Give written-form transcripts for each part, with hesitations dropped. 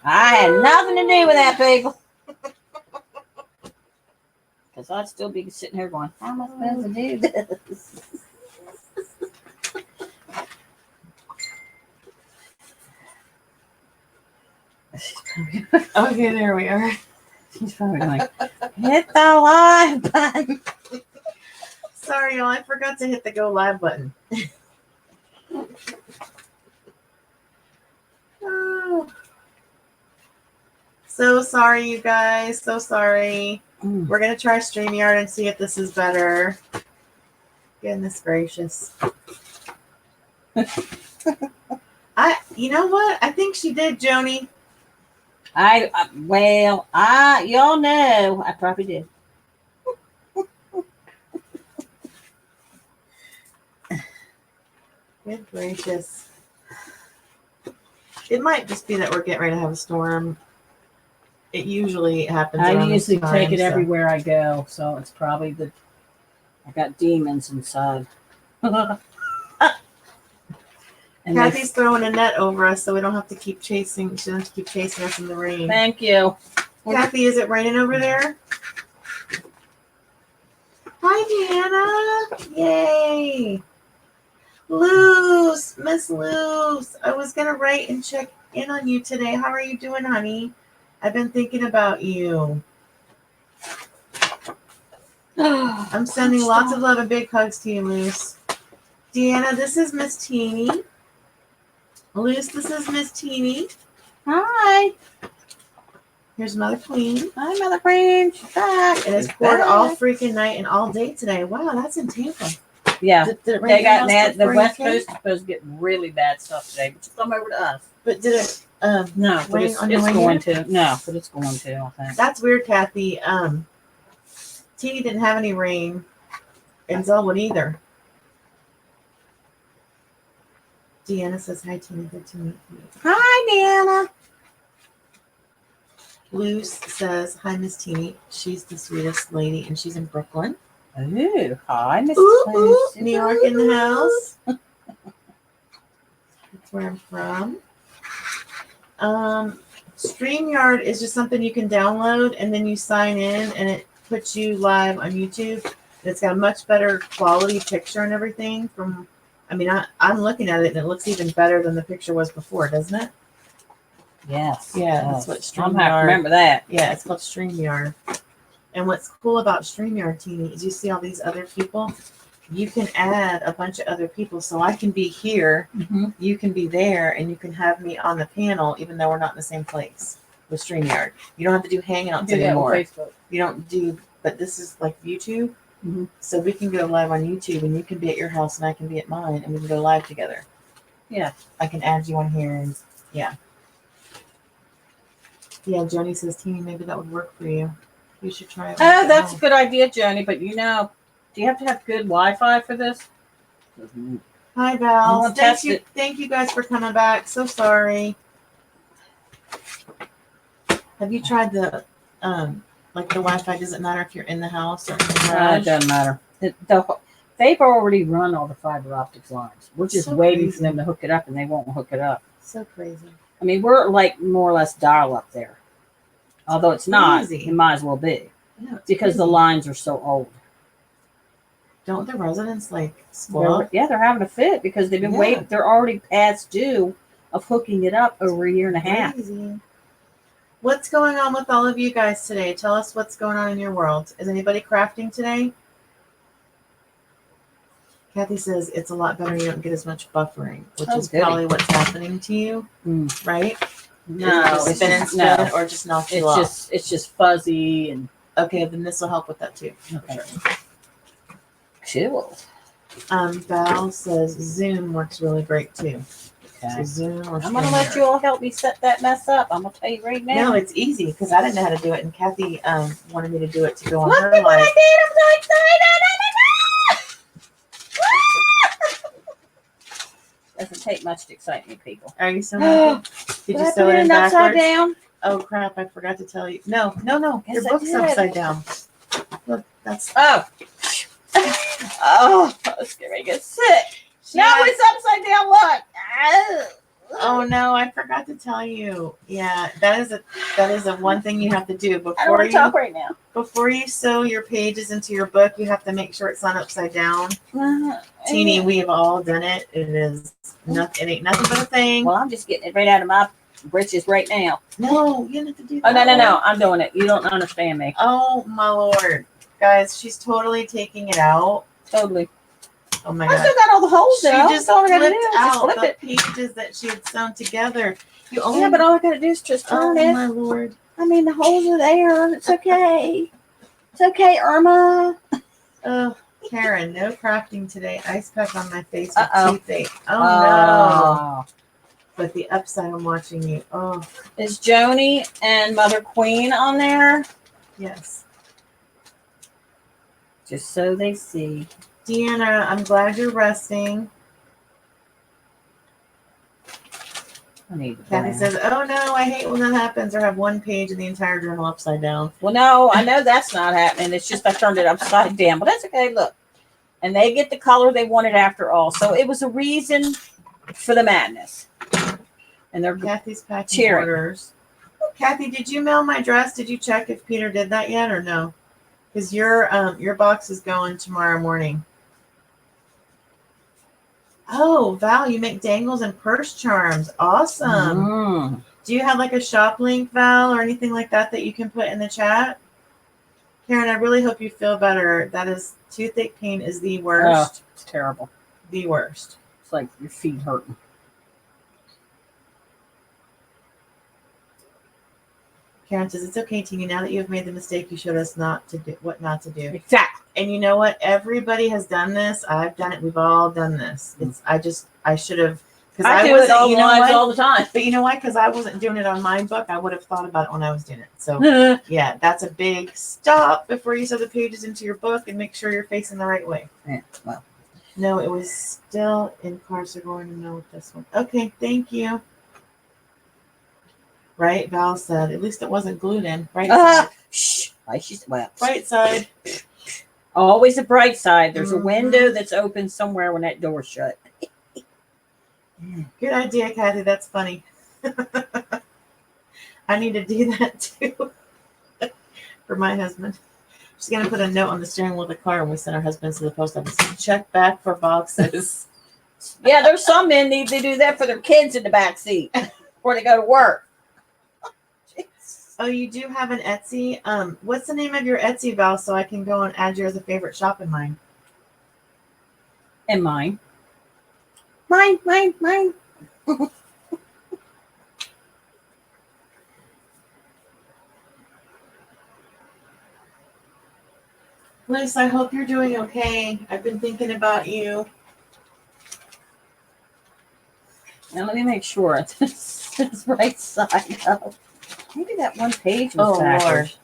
I had nothing to do with that, people. Because I'd still be sitting here going, how am I supposed to do this? Okay, there we are. She's probably like, hit the live button. Sorry, y'all. I forgot to hit the go live button. Oh. So sorry, you guys. So sorry. We're going to try StreamYard and see if this is better. Goodness gracious. You know what? I think she did, Joni. Y'all know, I probably did. Good gracious. It might just be that we're getting ready to have a storm. It usually happens. I usually take it everywhere I go, so it's probably I got demons inside. And Kathy's throwing a net over us so we don't have to keep chasing. She doesn't have to keep chasing us in the rain. Thank you. Kathy, is it raining over there? Hi, Deanna. Yay. Luce, Miss Luce. I was going to write and check in on you today. How are you doing, honey? I've been thinking about you. I'm sending lots of love and big hugs to you, Luce. Deanna, this is Miss Teene. Luce, this is Miss Teene. Hi. Here's Mother Queen. Hi, Mother Queen. She's back. It has poured all freaking night and all day today. Wow, that's in Tampa. Yeah. Did it rain The West Coast is supposed to get really bad stuff today, but it's come over to us. But did it no, but it's going to. No, but it's going to, I think. That's weird, Kathy. Teene didn't have any rain, and Zelwood either. Deanna says, hi, Teene. Good to meet you. Hi, Deanna. Luce says, hi, Miss Teene. She's the sweetest lady, and she's in Brooklyn. Ooh, hi, Miss New York in the house. That's where I'm from. StreamYard is just something you can download, and then you sign in, and it puts you live on YouTube. It's got a much better quality picture and everything. I'm looking at it, and it looks even better than the picture was before, doesn't it? Yes. Yeah, that's what StreamYard. I'm happy to remember that. Yeah, it's called StreamYard. And what's cool about StreamYard, Teene, is you see all these other people. You can add a bunch of other people. So I can be here, you can be there, and you can have me on the panel, even though we're not in the same place with StreamYard. You don't have to do Hangouts anymore. Facebook. You don't do, but this is like YouTube. So we can go live on YouTube, and you can be at your house, and I can be at mine, and we can go live together. Yeah. I can add you on here, and yeah. Yeah, Joni says, Teene, maybe that would work for you. You should try it. Oh, that's a good idea, Joni. But do you have to have good Wi-Fi for this? Hi, Val. Thank you guys for coming back. So sorry. Have you tried the the Wi-Fi? Does it matter if you're in the house or in the garage? It doesn't matter. They've already run all the fiber optics lines. We're just waiting for them to hook it up, and they won't hook it up. So crazy. I mean, we're like more or less dial up there. Although it's not, it might as well be. Yeah, because the lines are so old. Don't the residents squawk? They're having a fit because they've been waiting. They're already past due of hooking it up over a year and a half. Crazy. What's going on with all of you guys today? Tell us what's going on in your world. Is anybody crafting today? Kathy says it's a lot better. You don't get as much buffering, which is probably what's happening to you, right? No, it's just or just knock you off. It's just fuzzy and okay. Then this will help with that too. Okay. Cool. Val says Zoom works really great too. Okay. So Zoom or I'm gonna let you all help me set that mess up. I'm gonna tell you right now. No, it's easy because I didn't know how to do it, and Kathy wanted me to do it to go on her live. Look what I did! I'm so excited! Doesn't take much to excite me, people. Are you so happy? Did you sew it in backwards? Upside down? Oh crap! I forgot to tell you. No. Yes, Your book's upside down. Look, that's. Oh, I was getting ready to get sick. No, it's upside down. Look. Oh no, I forgot to tell you. Yeah, that is a one thing you have to do I don't before want to you talk right now. before you sew your pages into your book. You have to make sure it's not upside down. Teeny, we have all done it. It is nothing. It ain't nothing but a thing. Well, I'm just getting it right out of my britches right now. No, you don't have to do Oh, that. no. I'm doing it. You don't understand me. Oh my lord, guys, she's totally taking it out. Totally. Oh my I god. still got all the holes She though. just all I gotta do flipped is just out flip the it. pages that she had sewn together. You only Yeah, but all I gotta do is just turn oh it. my lord. I mean, the holes are there. It's okay. It's okay, Irma. Oh, Karen, no crafting today. Ice pack on my face with Uh-oh. toothache. Oh no. But the upside, I'm watching you. Oh, Is Joni and Mother Queen on there? yes. Just so they see. Deanna, I'm glad you're resting. I need to Kathy plan. says, oh no, I hate when that happens or have one page of the entire journal upside down. Well, no, I know that's not happening. It's just I turned it upside down. But that's okay. Look. And they get the color they wanted after all. So it was a reason for the madness. And they're Kathy's packing cheering. orders. Kathy, did you mail my dress? Did you check if Peter did that yet or no? Because your box is going tomorrow morning. Oh, Val, you make dangles and purse charms. Awesome. Do you have like a shop link, Val, or anything like that that you can put in the chat? Karen, I really hope you feel better. That is, toothache pain is the worst. Oh, it's terrible. The worst. It's like your feet hurting. Karen says, it's okay, Teeny. Now that you have made the mistake, you showed us what not to do. Exactly. And you know what? Everybody has done this. I've done it. We've all done this. I should have, because I do it all, you know what? all the time. But you know why? Because I wasn't doing it on my book. I would have thought about it when I was doing it. So yeah, that's a big stop before you sew the pages into your book and make sure you're facing the right way. Yeah, well. No, it was still in cars. They're going to know with this one. Okay, thank you. Right, Val said. At least it wasn't glued in. Right side. Shh. Like she's well. Right side. Always a bright side. There's a window that's open somewhere when that door's shut. Good idea, Kathy. That's funny. I need to do that too for my husband. She's gonna put a note on the steering wheel of the car when we send our husbands to the post office. Check back for boxes. Yeah, there's some men need to do that for their kids in the back seat before they go to work. Oh, you do have an Etsy. What's the name of your Etsy, Val, so I can go and add you as a favorite shop in mine? And mine. Mine. Liz, I hope you're doing okay. I've been thinking about you. Now let me make sure it's right side up. Maybe that one page was backwards.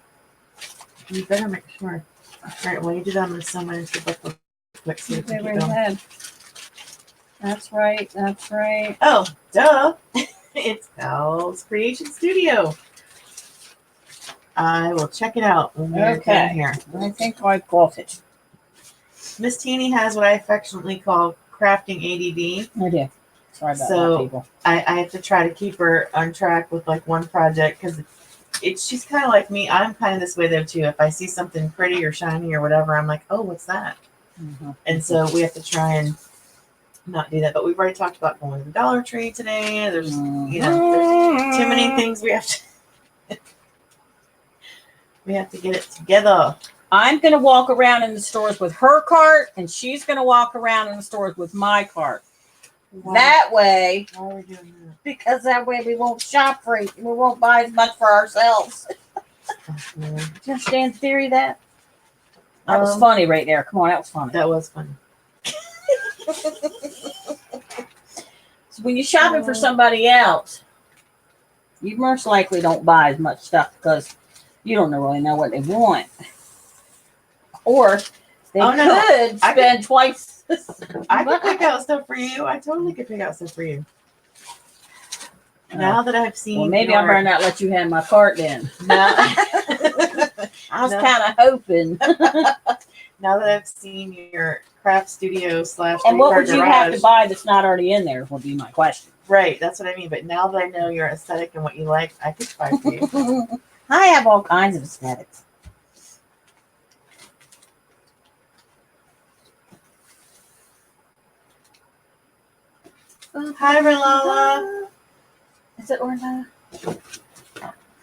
Lord. You better make sure. All right, while you do that, I'm going to send mine into the book real quick so you can keep going. That's right. Oh, duh. It's Val's Creation Studio. I will check it out when we're done here. I think I got it. Miss Teene has what I affectionately call crafting ADD. I do. Sorry about that, people. I have to try to keep her on track with like one project because she's kind of like me. I'm kind of this way though too. If I see something pretty or shiny or whatever, I'm like, oh, what's that? Mm-hmm. And so we have to try and not do that. But we've already talked about going to the Dollar Tree today. There's there's too many things we have to we have to get it together. I'm going to walk around in the stores with her cart, and she's going to walk around in the stores with my cart. Why? That way, why are we doing that? Because that way we won't shop for it. We won't buy as much for ourselves. Do you understand the theory of that? That was funny right there. Come on, that was funny. That was funny. So when you're shopping for somebody else, you most likely don't buy as much stuff because you don't really know what they want. Or they could spend twice. I could pick out stuff for you. I totally could pick out stuff for you. Now that I've seen, well, maybe I better not let you have my cart then. I was kind of hoping. Now that I've seen your craft studio / and what would you have to buy that's not already in there? Will be my question. Right, that's what I mean. But now that I know your aesthetic and what you like, I could buy for you. I have all kinds of aesthetics. Hi, Relala. Is it Orla?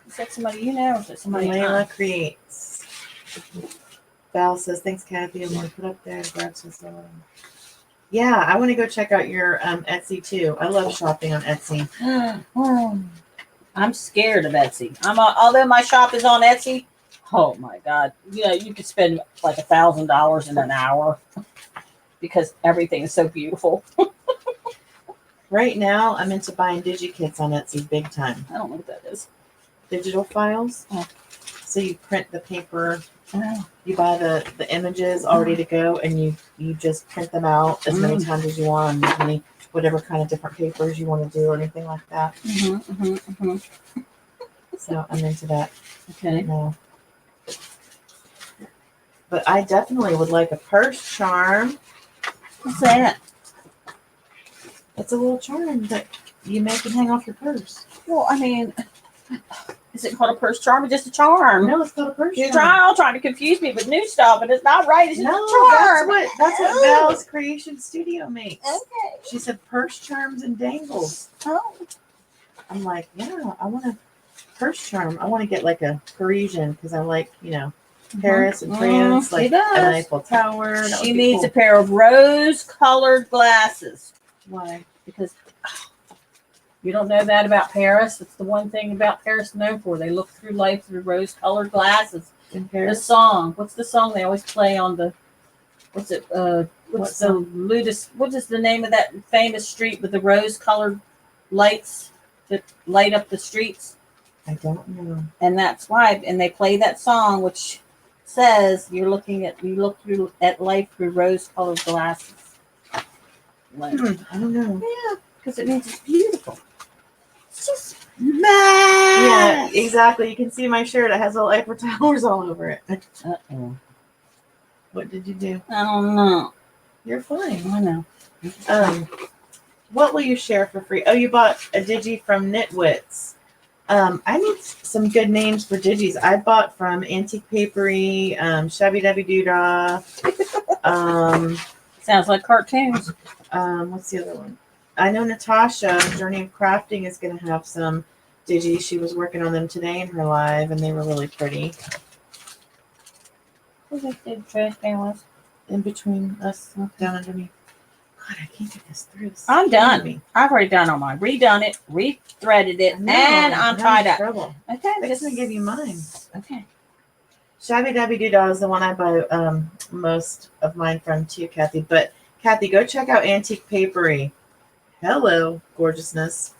Is that somebody you know, or is it somebody Layla Creates. Val says, thanks, Kathy. I'm going to put up there. Grab some stuff. Yeah, I want to go check out your Etsy too. I love shopping on Etsy. I'm scared of Etsy. Although my shop is on Etsy. Oh my God! You know, you could spend like $1,000 in an hour because everything is so beautiful. Right now, I'm into buying DigiKits on Etsy big time. I don't know what that is. Digital files. Oh. So you print the paper. Oh. You buy the images all ready to go, and you just print them out as many times as you want, as many whatever kind of different papers you want to do or anything like that. So I'm into that. Okay. Now. But I definitely would like a purse charm. What's that? It's a little charm that you make and hang off your purse. Well, I mean, is it called a purse charm or just a charm? No, it's called a purse You're charm. trying to confuse me with new stuff, and it's not right. It's just No, a charm. that's what Val's Creation Studio makes. Okay. She said purse charms and dangles. Oh. I'm like, yeah, I want a purse charm. I want to get like a Parisian because I like, Paris and France, like an Eiffel Tower. She needs a pair of rose-colored glasses. Why? Because you don't know that about Paris. It's the one thing about Paris known for. They look through life through rose-colored glasses. In The Paris? song. What's the song they always play on the? What's it? What's the song? Ludus? What is the name of that famous street with the rose-colored lights that light up the streets? I don't know. And that's why. And they play that song, which says you look through at life through rose-colored glasses. Like, I don't know. yeah, because it means it's beautiful. It's just Yeah, exactly. You can see my shirt. It has little Eiffel Towers all over it. Uh-oh. What did you do? I don't know. You're fine. I know. What will you share for free? Oh, you bought a digi from Knitwits. I need some good names for digis. I bought from Antique Papery, Shabby Dabby Doodah. Sounds like cartoons. What's the other one? I know Natasha, Journey of Crafting, is going to have some digis. She was working on them today in her live, and they were really pretty. Who's this big trash can was? In between us, down underneath. God, I can't get this through. This I'm is done. killing me. I've already done all mine. Redone it, rethreaded it, No, and I'm tied up. trouble. Okay, I'm just going to give you mine. Okay. Shabby Dabby Doodah is the one I buy most of mine from too, Kathy. But Kathy, go check out Antique Papery. Hello, gorgeousness.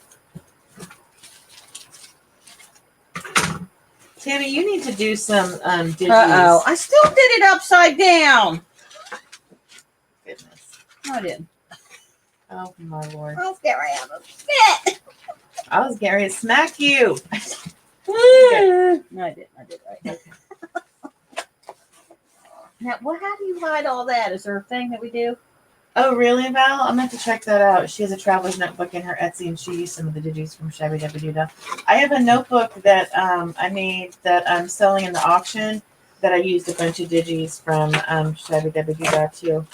Tammy, you need to do some digis. Uh-oh. I still did it upside down. Goodness. No, I didn't. Oh my lord. I was getting ready to have a fit. I was getting ready to smack you. No, I didn't. I did right. Now, how do you hide all that? Is there a thing that we do? Oh, really, Val? I'm going to have to check that out. She has a traveler's notebook in her Etsy, and she used some of the digis from Shabby Dabby Doodah. I have a notebook that I made that I'm selling in the auction that I used a bunch of digis from Shabby Dabby Doodah, too.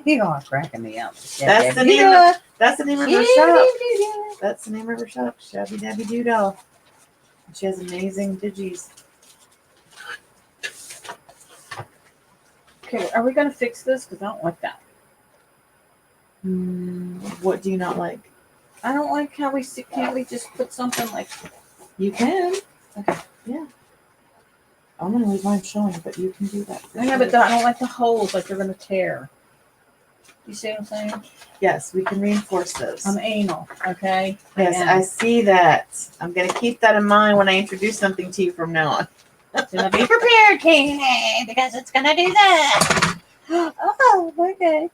You are cracking me up. That's the name of her shop. That's the name of her shop, Shabby Dabby Doodah. She has amazing digis. Okay, are we going to fix this? Because I don't like that. What do you not like? I don't like how can't we just put something like... You can. Okay. Yeah. I'm going to leave mine showing, but you can do that. I know, but I don't like the holes, like they're going to tear. You see what I'm saying? Yes, we can reinforce those. I'm anal, okay? Yes, I see that. I'm going to keep that in mind when I introduce something to you from now on. So be prepared, Teene, because it's going to do that. Oh, okay.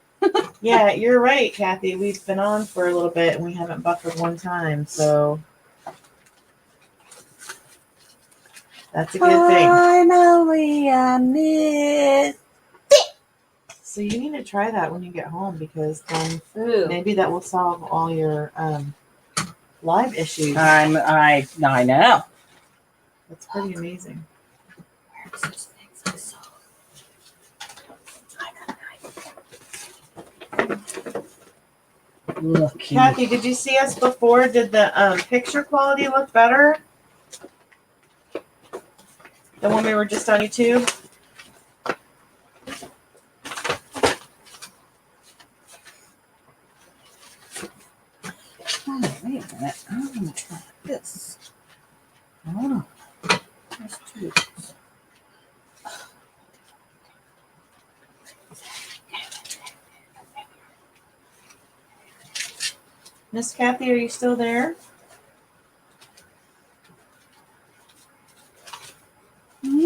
Yeah, you're right, Kathy. We've been on for a little bit and we haven't buffered one time, so that's a good thing. Finally, I missed. So you need to try that when you get home because then Ooh. maybe that will solve all your live issues. I know. That's pretty amazing. Where's those things I saw? Look, Kathy, did you see us before? Did the picture quality look better? The one we were just on YouTube? Oh, wait a minute. I'm gonna try this. Hold on. There's two. Miss Kathy, are you still there? Wait,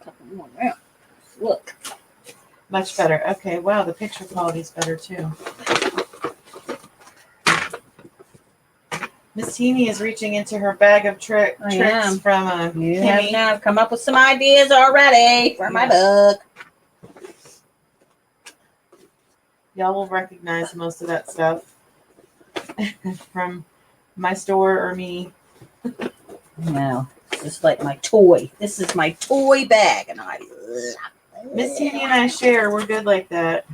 a couple more rounds. Look. Much better. Okay, wow, the picture quality is better too. Miss Teene is reaching into her bag of tricks am. from You have Kimmy. now come up with some ideas already for my book. Y'all will recognize most of that stuff from my store or me. No, it's just like my toy. This is my toy bag, and I love it. Miss Teene and I share. We're good like that.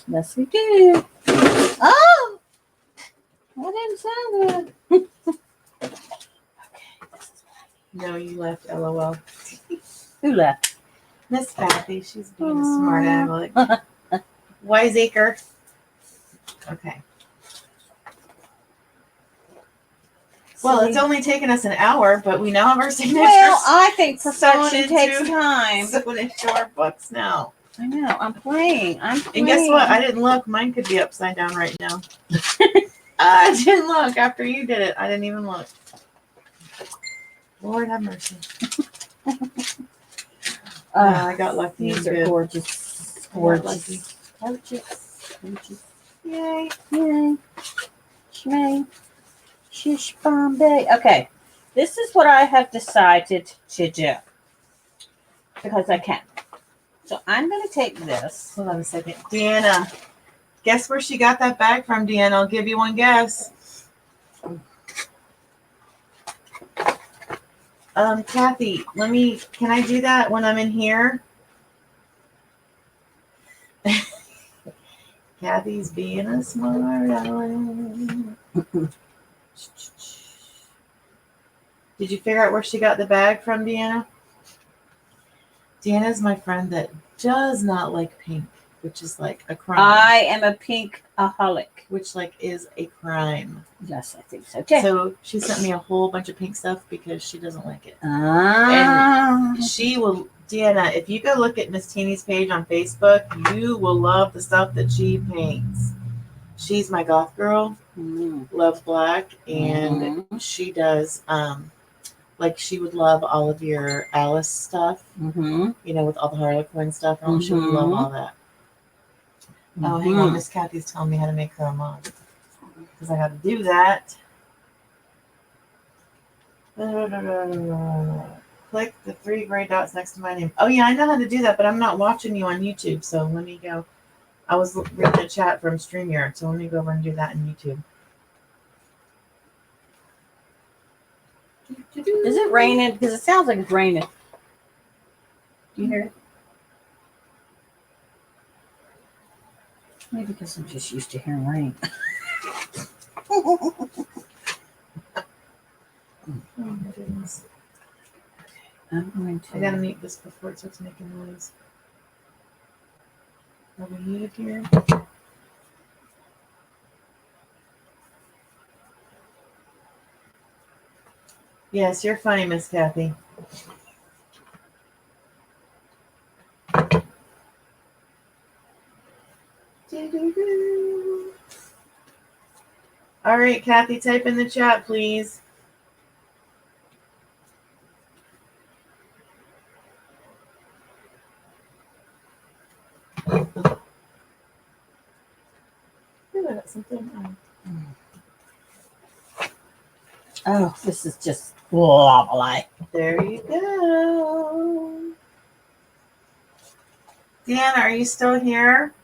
Yes, we do. Oh, that didn't sound good. No, you left. LOL. Who left? Miss Kathy. She's being a smart aleck. Wiseacre. Okay. Well, it's only taken us an hour, but we now have our signatures. Well, I think perfection sewn takes into- time. Sewn into our books now. I know. I'm playing. And guess what? I didn't look. Mine could be upside down right now. I didn't look after you did it. I didn't even look. Lord have mercy. I got lucky. These and are good. gorgeous. I got lucky. Gorgeous. Gorgeous. Yay. Yay. Shmay. Shish Bombay. Okay. This is what I have decided to do. Because I can. So I'm going to take this. Hold on a second. Deanna. Guess where she got that bag from, Deanna? I'll give you one guess. Kathy, can I do that when I'm in here? Kathy's being a smart aleck. Did you figure out where she got the bag from, Deanna? Deanna's my friend that does not like pink, which is like a crime. I am a pink-aholic. Which like is a crime. Yes, I think so too. So she sent me a whole bunch of pink stuff because she doesn't like it. She will, Deanna, if you go look at Miss Teene's page on Facebook, you will love the stuff that she paints. She's my goth girl, loves black, and she does, like she would love all of your Alice stuff, you know, with all the Harlequin stuff. Oh, she would love all that. Oh, hang on, Miss Kathy's telling me how to make her a mod. Because I got to do that. Click the 3 gray dots next to my name. Oh, yeah, I know how to do that, but I'm not watching you on YouTube, so let me go. I was reading a chat from StreamYard, so let me go over and do that on YouTube. Is it raining? Because it sounds like it's raining. Do you hear it? Maybe because I'm just used to hearing rain. Oh my goodness. I'm going to. I gotta mute this before it starts making noise. Are we muted here? Yes, you're funny, Miss Kathy. All right, Kathy, type in the chat, please. Ooh, I got something. Oh, this is just lovely. There you go. Deanna, are you still here?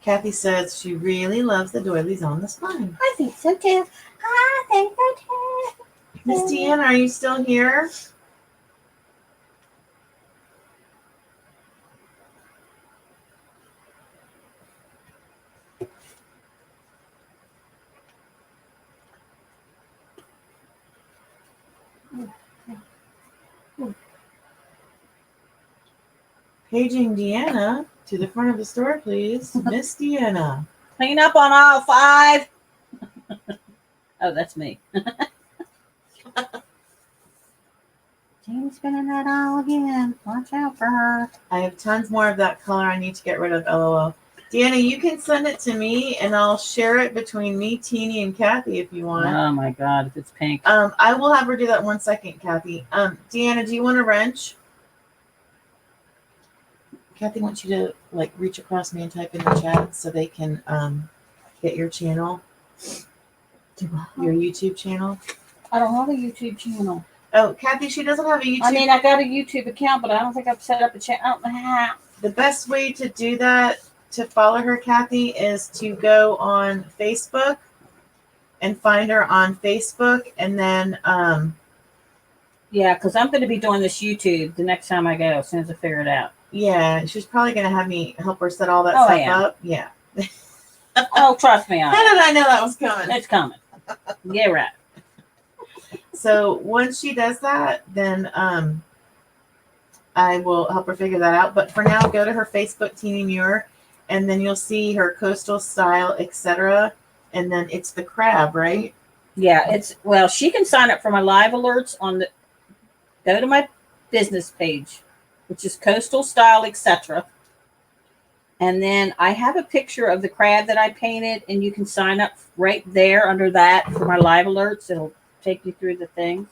Kathy says she really loves the doilies on the spine. I think so too. I think so too. Miss Teene, are you still here? Paging Deanna to the front of the store, please. Miss Deanna. Clean up on aisle 5. Oh, that's me. Jane's been in that aisle again. Watch out for her. I have tons more of that color I need to get rid of, LOL. Deanna, you can send it to me and I'll share it between me, Teene, and Kathy if you want. Oh my God, if it's pink. I will have her do that in 1 second, Kathy. Deanna, do you want a wrench? Kathy wants you to like reach across me and type in the chat so they can get your channel, your YouTube channel. I don't have a YouTube channel. Oh, Kathy, she doesn't have a YouTube. I mean, I got a YouTube account, but I don't think I've set up a channel. I don't know how. The best way to do that, to follow her, Kathy, is to go on Facebook and find her on Facebook, and then yeah, because I'm going to be doing this YouTube the next time I go, as soon as I figure it out. yeah, she's probably gonna have me help her set all that Oh, stuff yeah. up. Yeah. Oh, trust me on How it. did I know that was coming? It's coming. Yeah, right. So once she does that, then I will help her figure that out. But for now, go to her Facebook, Teene Muir, and then you'll see her coastal style, etc. And then it's the crab, right? Yeah, well, she can sign up for my live alerts go to my business page, which is Coastal Style, etc. And then I have a picture of the crab that I painted, and you can sign up right there under that for my live alerts. It'll take you through the things.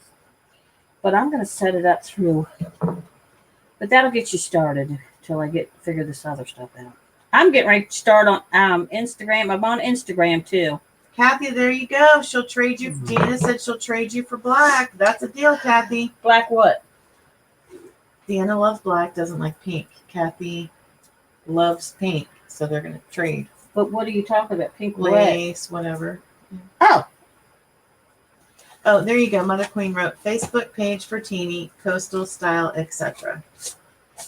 But I'm going to set it up through. But that'll get you started until I figure this other stuff out. I'm getting ready to start on Instagram. I'm on Instagram too. Kathy, there you go. She'll trade you. Deanna said she'll trade you for black. That's a deal, Kathy. Black what? Deanna loves black, doesn't like pink. Kathy loves pink, so they're going to trade. But what are you talking about? Pink lace, whatever. Oh, there you go. Mother Queen wrote Facebook page for Teene, coastal style, etc.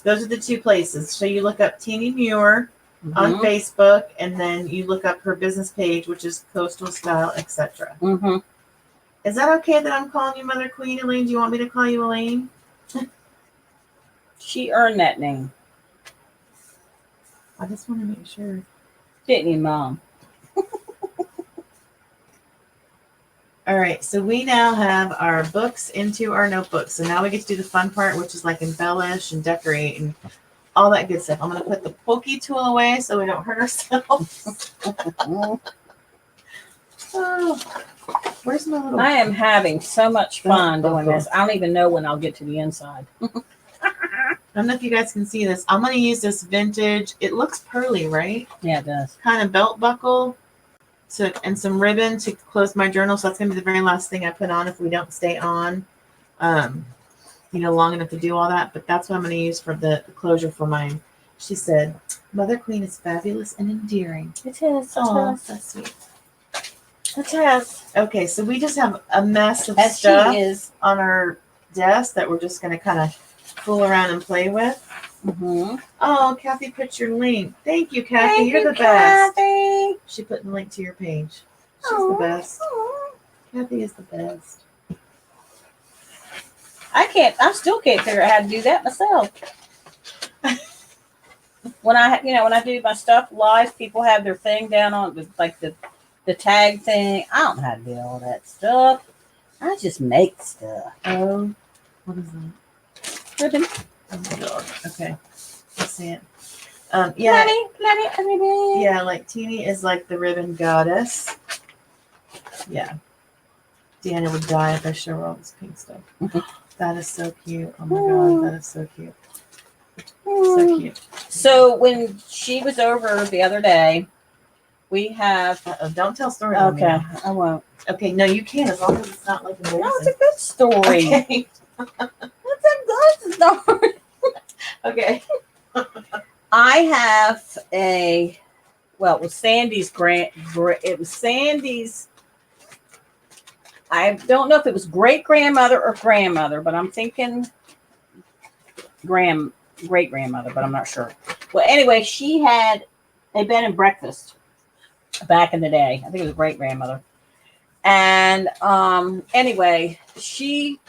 Those are the 2 places. So you look up Teene Muir on Facebook, and then you look up her business page, which is coastal style, etc. Mm-hmm. Is that okay that I'm calling you Mother Queen, Elaine? Do you want me to call you Elaine? She earned that name. I just want to make sure. Didn't you, Mom? All right, so we now have our books into our notebooks. So now we get to do the fun part, which is like embellish and decorate and all that good stuff. I'm going to put the pokey tool away so we don't hurt ourselves. Oh, where's my little... I am having so much fun doing this. I don't even know when I'll get to the inside. I don't know if you guys can see this. I'm going to use this vintage. It looks pearly, right? Yeah, it does. Kind of belt buckle and some ribbon to close my journal. So that's going to be the very last thing I put on if we don't stay on, long enough to do all that. But that's what I'm going to use for the closure for mine. She said, Mother Queen is fabulous and endearing. It is. Oh, that's sweet. It is. Okay, so we just have a mess of stuff on our desk that we're just going to kind of fool around and play with. Mm-hmm. Oh, Kathy put your link. Thank you, Kathy. You're the best. Kathy. She put the link to your page. She's the best. Kathy is the best. I still can't figure out how to do that myself. when I do my stuff live, people have their thing down on the tag thing. I don't know how to do all that stuff. I just make stuff. Oh, what is that? Ribbon. Oh my God. Okay. Let's see it. Yeah, like Teene is like the ribbon goddess. Yeah. Deanna would die if I show her all this pink stuff. That is so cute. Oh my God, that is so cute. So cute. So when she was over the other day, we have... don't tell stories. Okay, I won't. Okay, no, you can, as long as it's not like embarrassing. No, it's a good story. Okay. It's a good story. Okay. I have a well, it was Sandy's it was Sandy's. I don't know if it was great grandmother or grandmother, but I'm thinking great grandmother, but I'm not sure. Well, anyway, she had a bed and breakfast back in the day. I think it was great grandmother. And anyway, she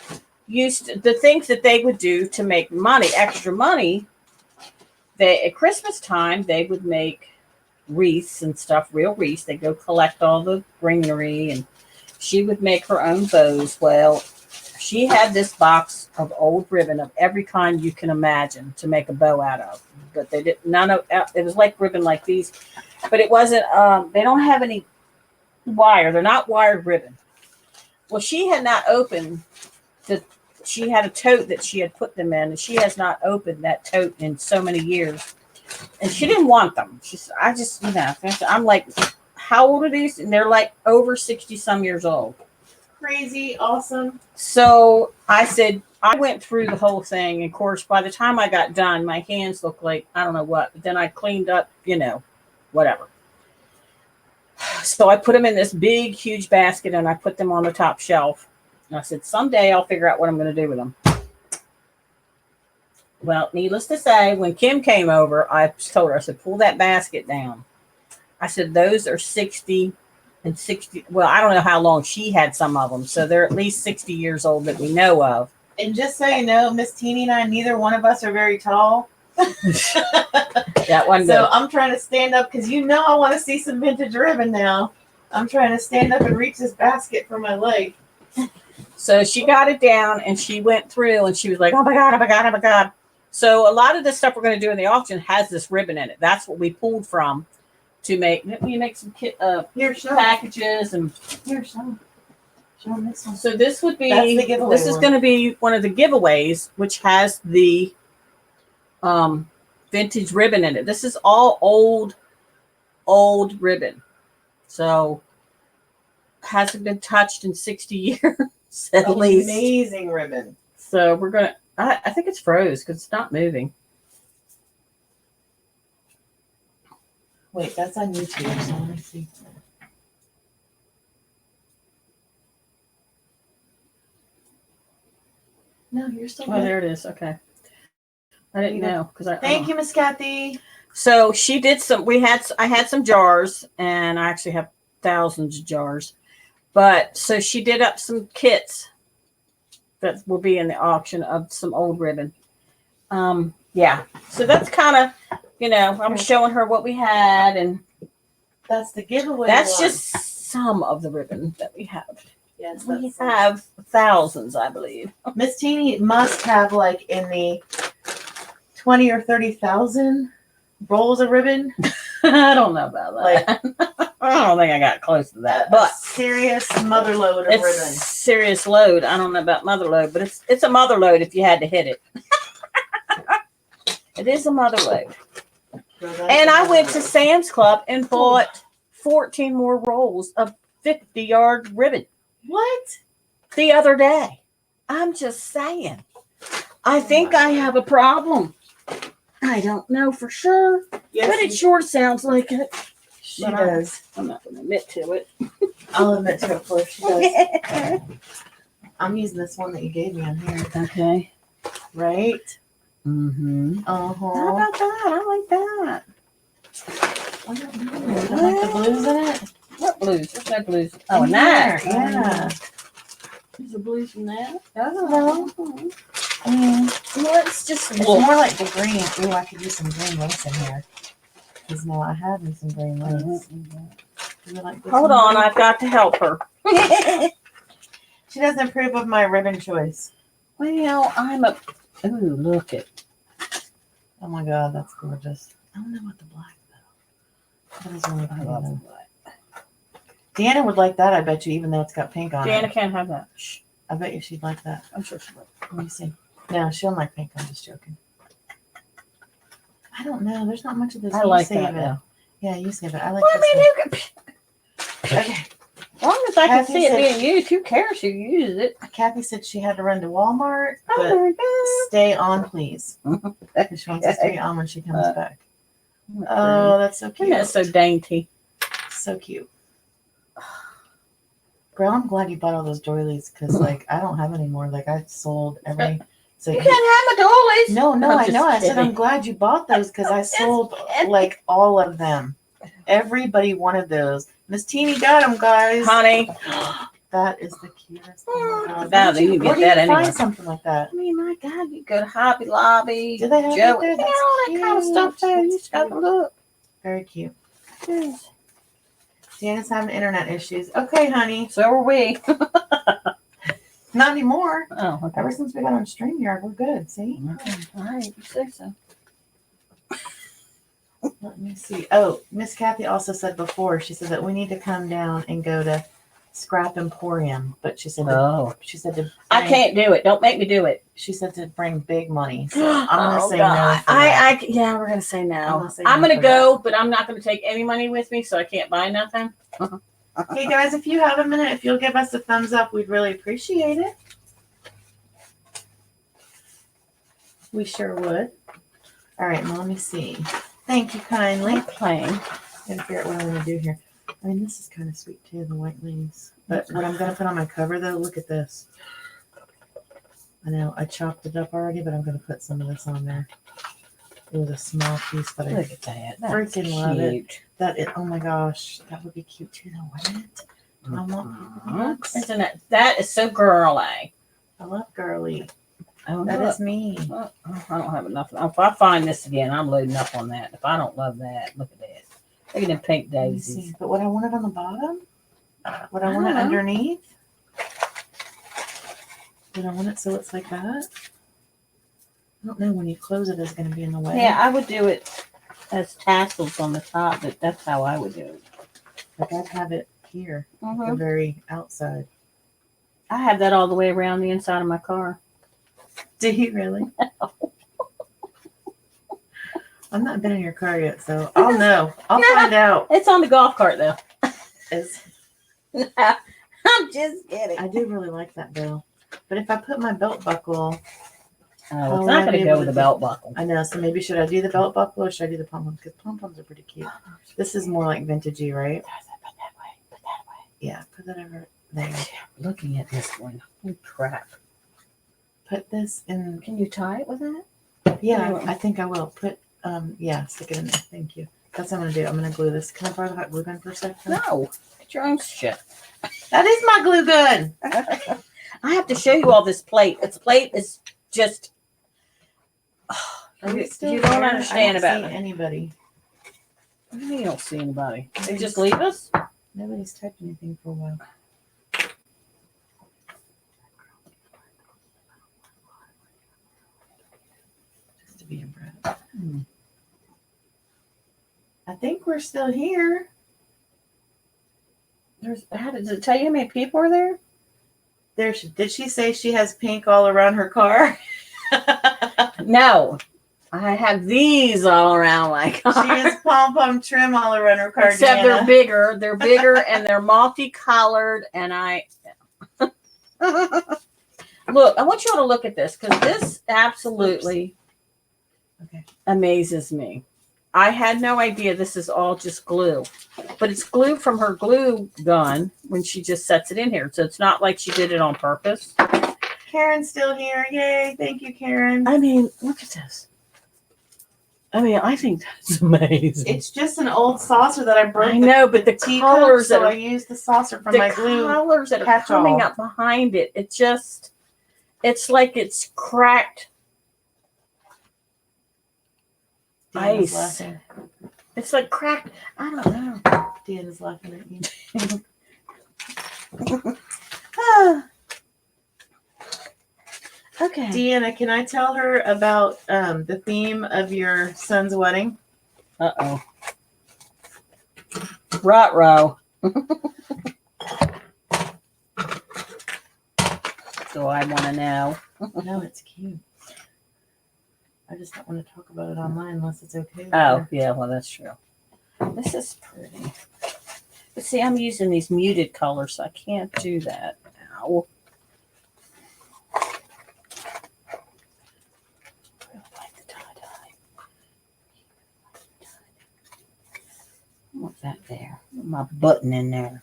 the things that they would do to make money, extra money. At Christmas time, they would make wreaths and stuff, real wreaths. They go collect all the greenery, and she would make her own bows. Well, she had this box of old ribbon of every kind you can imagine to make a bow out of. But they did none of it was like ribbon like these, but it wasn't. They don't have any wire. They're not wired ribbon. Well, she had not opened the. She had a tote that she had put them in, and she has not opened that tote in so many years. And she didn't want them. She said, I just, I'm like, how old are these? And they're like over 60 some years old. Crazy, awesome. So I said, I went through the whole thing. And of course, by the time I got done, my hands looked like, I don't know what. But then I cleaned up, whatever. So I put them in this big, huge basket, and I put them on the top shelf. And I said, someday I'll figure out what I'm going to do with them. Well, needless to say, when Kim came over, I told her, I said, pull that basket down. I said, those are 60 and 60. Well, I don't know how long she had some of them. So they're at least 60 years old that we know of. And just so you know, Miss Teene and I, neither one of us are very tall. That one. So I'm trying to stand up because I want to see some vintage ribbon now. I'm trying to stand up and reach this basket for my leg. So she got it down and she went through and she was like, oh my God, oh my God, oh my God. So a lot of the stuff we're going to do in the auction has this ribbon in it. That's what we pulled from to make some packages and here, show this one. So this would be this is going to be one of the giveaways, which has the vintage ribbon in it. This is all old ribbon. So hasn't been touched in 60 years at least. Amazing ribbon. So we're going to, I think it's froze because it's not moving. Wait, that's on YouTube. So let me see. No, you're still good. Oh, there it is. Okay. I didn't know because Thank you, Miss Kathy. So she did some. I had some jars, and I actually have thousands of jars. But so she did up some kits that will be in the auction of some old ribbon. Yeah. So that's kind of, I'm showing her what we had, and that's the giveaway. That's just some of the ribbon that we have. Yes, we have thousands, I believe. Miss Teene must have like in the 20 or 30,000 rolls of ribbon. I don't know about that. I don't think I got close to that. But serious mother load of ribbon. Serious load. I don't know about mother load, but it's a mother load if you had to hit it. It is a mother load. And I went to Sam's Club and bought 14 more rolls of 50-yard ribbon. What? The other day. I'm just saying. I think I have a problem. I don't know for sure, yes, but it sure sounds like it. She does. I'm not going to admit to it. I'll admit to it first. She does. I'm using this one that you gave me on here. Okay. Right? Mm-hmm. Uh-huh. How about that? I like that. I don't know. I like the blues in it. What blues? There's no blues. Oh, and that. Yeah. There's a blues from that. Oh. Well, it's just it's more like the green. Ooh, I could use some green lace in here. Because now I have me some green lace. Like hold on, I've got to help her. She doesn't approve of my ribbon choice. Well, ooh, look it. Oh my God, that's gorgeous. I don't know about the black though. That is really pretty. I love the black. Deanna would like that, I bet you, even though it's got pink on it. Deanna can't have that. Shh. I bet you she'd like that. I'm sure she would. Let me see. No, she don't like pink. I'm just joking. I don't know. There's not much of this. I like that though. Yeah, you save it. I like this. Okay. As long as I can see it being used, who cares who uses it? Kathy said she had to run to Walmart, but stay on, please. She wants to stay on when she comes back. Oh, that's so cute. That's so dainty. So cute. Girl, I'm glad you bought all those doilies because, like, I don't have any more. Like, I sold every. So You can't have my doilies. No, I'm I just know. I said kidding. I'm glad you bought those because I Just sold kidding. like all of them. Everybody wanted those. Miss Teene got them, guys. Honey. That is the cutest. Oh my God. Now you Where get do you that find anyway. something like that? I mean, my God, you go to Hobby Lobby. Do they have Joe, it there? you know, That's all that kind of stuff there. You That's just got to cute. look. Very cute. Yes. Janice having internet issues. Okay, honey. So are we. Not anymore. Oh, okay. Ever since we got on StreamYard, we're good. See? All right, you say so. Let me see. Oh, Miss Kathy also said before, she said that we need to come down and go to Scrap Emporium. But she said she said to I can't do it. Don't make me do it. She said to bring big money. So I'm gonna say God. no. For that. Yeah, we're gonna say no. I'm gonna for go, but I'm not gonna take any money with me, so I can't buy nothing. Hey guys, if you have a minute, if you'll give us a thumbs up, we'd really appreciate it. We sure would. All right, now let me see. Thank you kindly. Playing. Gotta figure out what I'm gonna do here. I mean, this is kind of sweet too, the white lace. But what I'm gonna put on my cover though, look at this. I know I chopped it up already, but I'm gonna put some of this on there. It was a small piece, but I Look at that. That's freaking cute. love it. That is, oh my gosh, that would be cute too, though, wouldn't it? I want people. Isn't it? That is so girly. I love girly. Oh, That look. is me. I don't have enough. If I find this again, I'm loading up on that. If I don't love that, look at that. Look at them pink Let me daisies. see. But what I wanted on the bottom, what I I want it don't know. underneath, did I want it so it's like that? I don't know when you close it is going to be in the way. Yeah, I would do it as tassels on the top, but that's how I would do it. Like I'd have it here, the Mhm. very outside. I have that all the way around the inside of my car. Do you really? I've not been in your car yet, so I'll know. I'll find out. It's on the golf cart though. I'm just kidding. I do really like that though. But if I put my belt buckle, Oh, it's not going to go with the belt buckle. I know. So maybe should I do the belt buckle or should I do the pom poms? Because pom poms are pretty cute. This is more like vintagey, right? Put that way. Put that way. Yeah, put that over there. Looking at this one. Holy crap. Put this in. Can you tie it with that? Yeah, I think I will. Put yeah, stick it in there. Thank you. That's what I'm gonna do. I'm gonna glue this. Can I borrow the hot glue gun for a second? No. Get your own shit. That is my glue gun. I have to show you all this plate. Its plate is just. You don't understand about it. Anybody. What do you mean you don't see anybody? They just leave us? Nobody's typed anything for a while. Just to be a breath. I think we're still here. Does it tell you how many people are there? Did she say she has pink all around her car? No. I have these all around my car. She has pom-pom trim all around her car. Except Deanna. they're bigger. They're bigger and they're multicolored. And look, I want you all to look at this because this absolutely amazes me. I had no idea this is all just glue, but it's glue from her glue gun when she just sets it in here. So it's not like she did it on purpose. Karen's still here. Yay. Thank you, Karen. I mean, look at this. I mean, I think that's amazing. It's just an old saucer that I broke. I know, but the colors so I used the saucer from my glue. The colors that are coming up behind it, it's like it's cracked Deanna's ice. Laughing. It's like cracked. I don't know. Deanna's laughing at you. Okay. Deanna, can I tell her about the theme of your son's wedding? Uh-oh. Ruh-roh. So I want to know. No, it's cute. I just don't want to talk about it online unless it's okay. Oh, yeah, well, that's true. This is pretty. But see, I'm using these muted colors, so I can't do that now. I like the tie-dye. my button in there.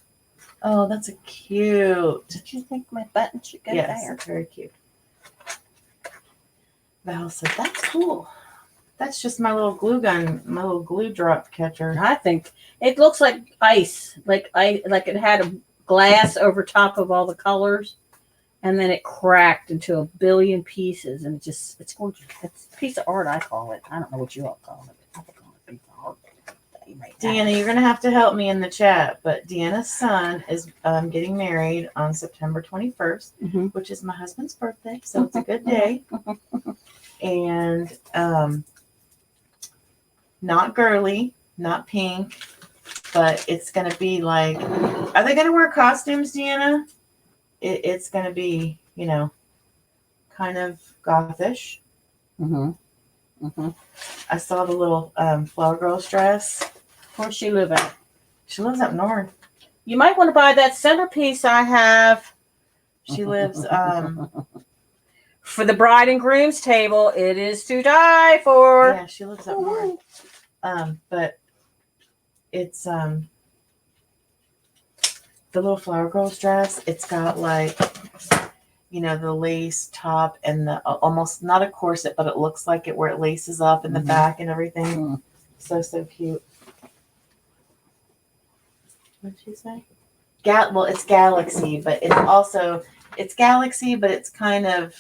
Oh, that's a cute. Did you think my button should go Yes, there? it's very cute. Val said, that's cool. That's just my little glue gun, my little glue drop catcher. I think it looks like ice, like it had a glass over top of all the colors, and then it cracked into a billion pieces, and it's gorgeous. It's a piece of art, I call it. I don't know what you all call it. I call it a piece of art. Deanna, you're gonna have to help me in the chat, but Deanna's son is getting married on September 21st, which is my husband's birthday, so it's a good day. And not girly, not pink, but it's gonna be like, are they gonna wear costumes, Deanna? It's gonna be, you know, kind of gothish. I saw the little flower girl's dress. Where's she live at? She lives up north. You might want to buy that centerpiece I have. She lives for the bride and groom's table. It is to die for. Yeah, she lives up north. But it's the little flower girl's dress. It's got like, you know, the lace top and the almost not a corset, but it looks like it where it laces up in the back and everything. So cute. What did she say? Well, it's Galaxy, but it's Galaxy, but it's kind of,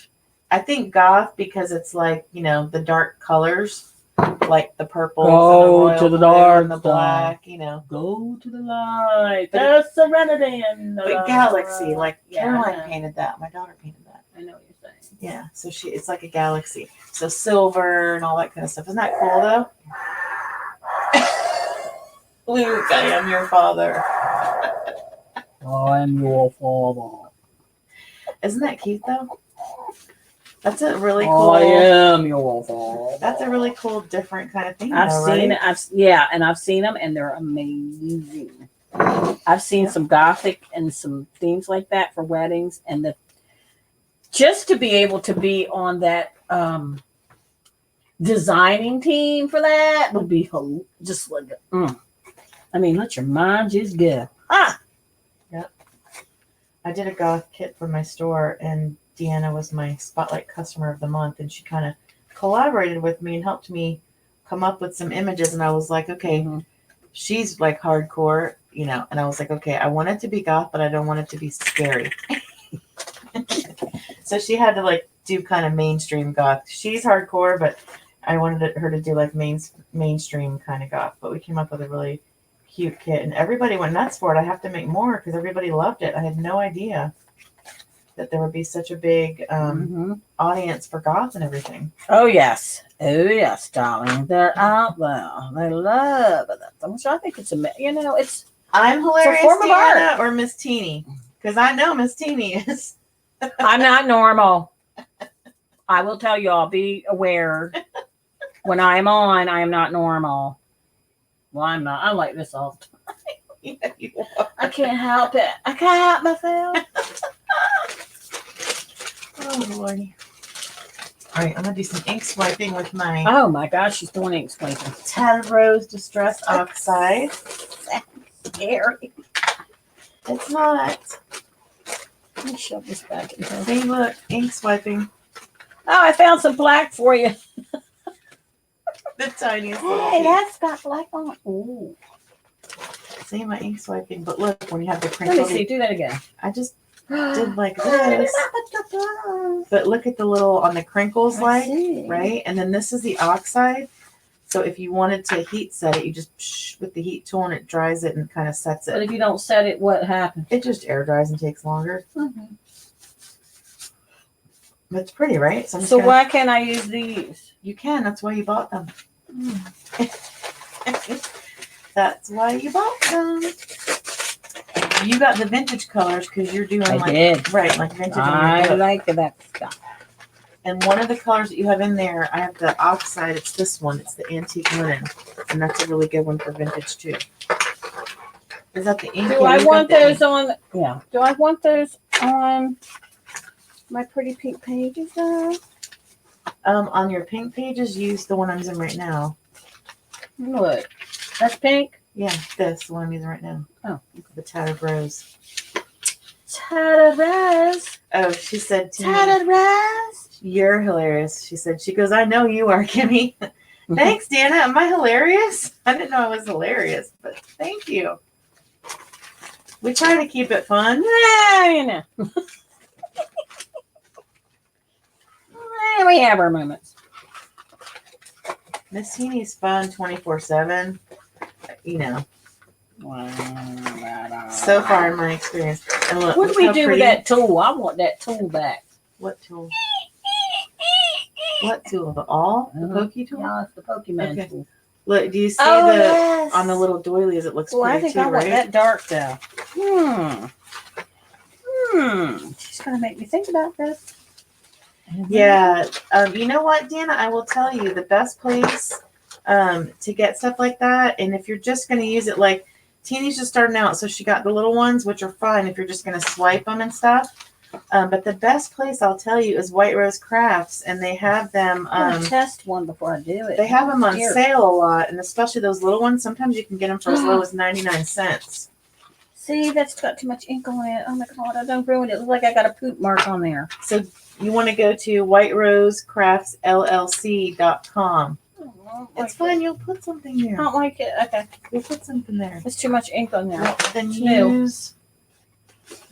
I think goth because it's like, you know, the dark colors, like the purple, to the dark, and the black, you know. Go to the light. There's serenity in the But Galaxy, like Caroline yeah. painted that. My daughter painted that. I know what you're saying. Yeah, so it's like a galaxy. So silver and all that kind of stuff. Isn't that cool though? Luke, I am your father. I am your father. Isn't that cute though? That's a really cool. I am your father. That's a really cool, different kind of thing. I've seen right? it. I've seen them, and they're amazing. I've seen some gothic and some themes like that for weddings, and just to be able to be on that designing team for that would be just like, I mean, let your mind just go. Yep. I did a goth kit for my store, and Deanna was my spotlight customer of the month, and she kind of collaborated with me and helped me come up with some images. And I was like, okay, she's like hardcore, you know, and I was like, okay, I want it to be goth, but I don't want it to be scary. So she had to like do kind of mainstream goth. She's hardcore, but I wanted her to do like mainstream kind of goth. But we came up with a really cute kit, and everybody went nuts for it. I have to make more because everybody loved it. I had no idea that there would be such a big audience for goth and everything. Oh yes, darling. They're out there. They love it. Which I think it's it's. I'm hilarious, form of Deanna, or Miss Teene, because I know Miss Teene is. I'm not normal. I will tell you all. Be aware. When I am on, I am not normal. Well, I'm not. I like this all the time. Yeah, you are. I can't help it. I can't help myself. Oh, Lordy. All right, I'm going to do some ink swiping with my Oh, my gosh. She's doing ink swiping. Tad Rose Distress Oxide. Scary. It's not. Let me shove this back in here. See, look, ink swiping. Oh, I found some black for you. The tiniest little Hey, piece. that's got black on. Ooh. See my ink swiping, but look, when you have the Let crinkle. me see. Do that again. I just did like this. But look at the little on the crinkles right? And then this is the oxide. So if you wanted to heat set it, you just with the heat tool and it dries it and kind of sets But it. if you don't set it, what happens? It just air dries and takes longer. But it's pretty, right? So why can't I use these? You can. That's why you bought them. That's why you bought them. You got the vintage colors because you're doing right, like vintage. I like that stuff. And one of the colors that you have in there, I have the oxide. It's this one. It's the antique linen, and that's a really good one for vintage too. Is that the ink? Do I want those on? Yeah. Do I want those on my pretty pink pages though? On your pink pages, use the one I'm using right now. What? That's pink? Yeah, this one I'm using right now. Oh, the tattered rose. Tattered rose. Oh, she said to me, Tattered rose. "You're hilarious." She said, "She goes, I know you are, Kimmy." Thanks, Dana. Am I hilarious? I didn't know I was hilarious, but thank you. We try to keep it fun. Yeah, you know. We have our moments. Miss Teeny's fun 24/7. You know, so far in my experience. And look, What do look we how do with pretty- that tool? I want that tool back. What tool? What tool? The awl? The pokey tool? Yeah, it's the Pokemon Okay. tool. Look, do you see yes. on the little doilies? It looks Well, pretty I think too, I want right? that dark though. She's gonna make me think about this. Yeah. You know what, Dana? I will tell you the best place to get stuff like that. And if you're just going to use it, like Teeny's just starting out, so she got the little ones, which are fine if you're just going to swipe them and stuff. But the best place I'll tell you is White Rose Crafts, and they have them. I'm gonna test one before I do it. They have them on Here. sale a lot, and especially those little ones. Sometimes you can get them for as low as 99 cents. See, that's got too much ink on it. Oh my god, I don't ruin it. It looks like I got a poop mark on there. So you want to go to whiterosecraftsllc.com. It's fine. You'll put something I there. don't like it. Okay. You'll put something there. There's too much ink on there. Well, then It's new. use.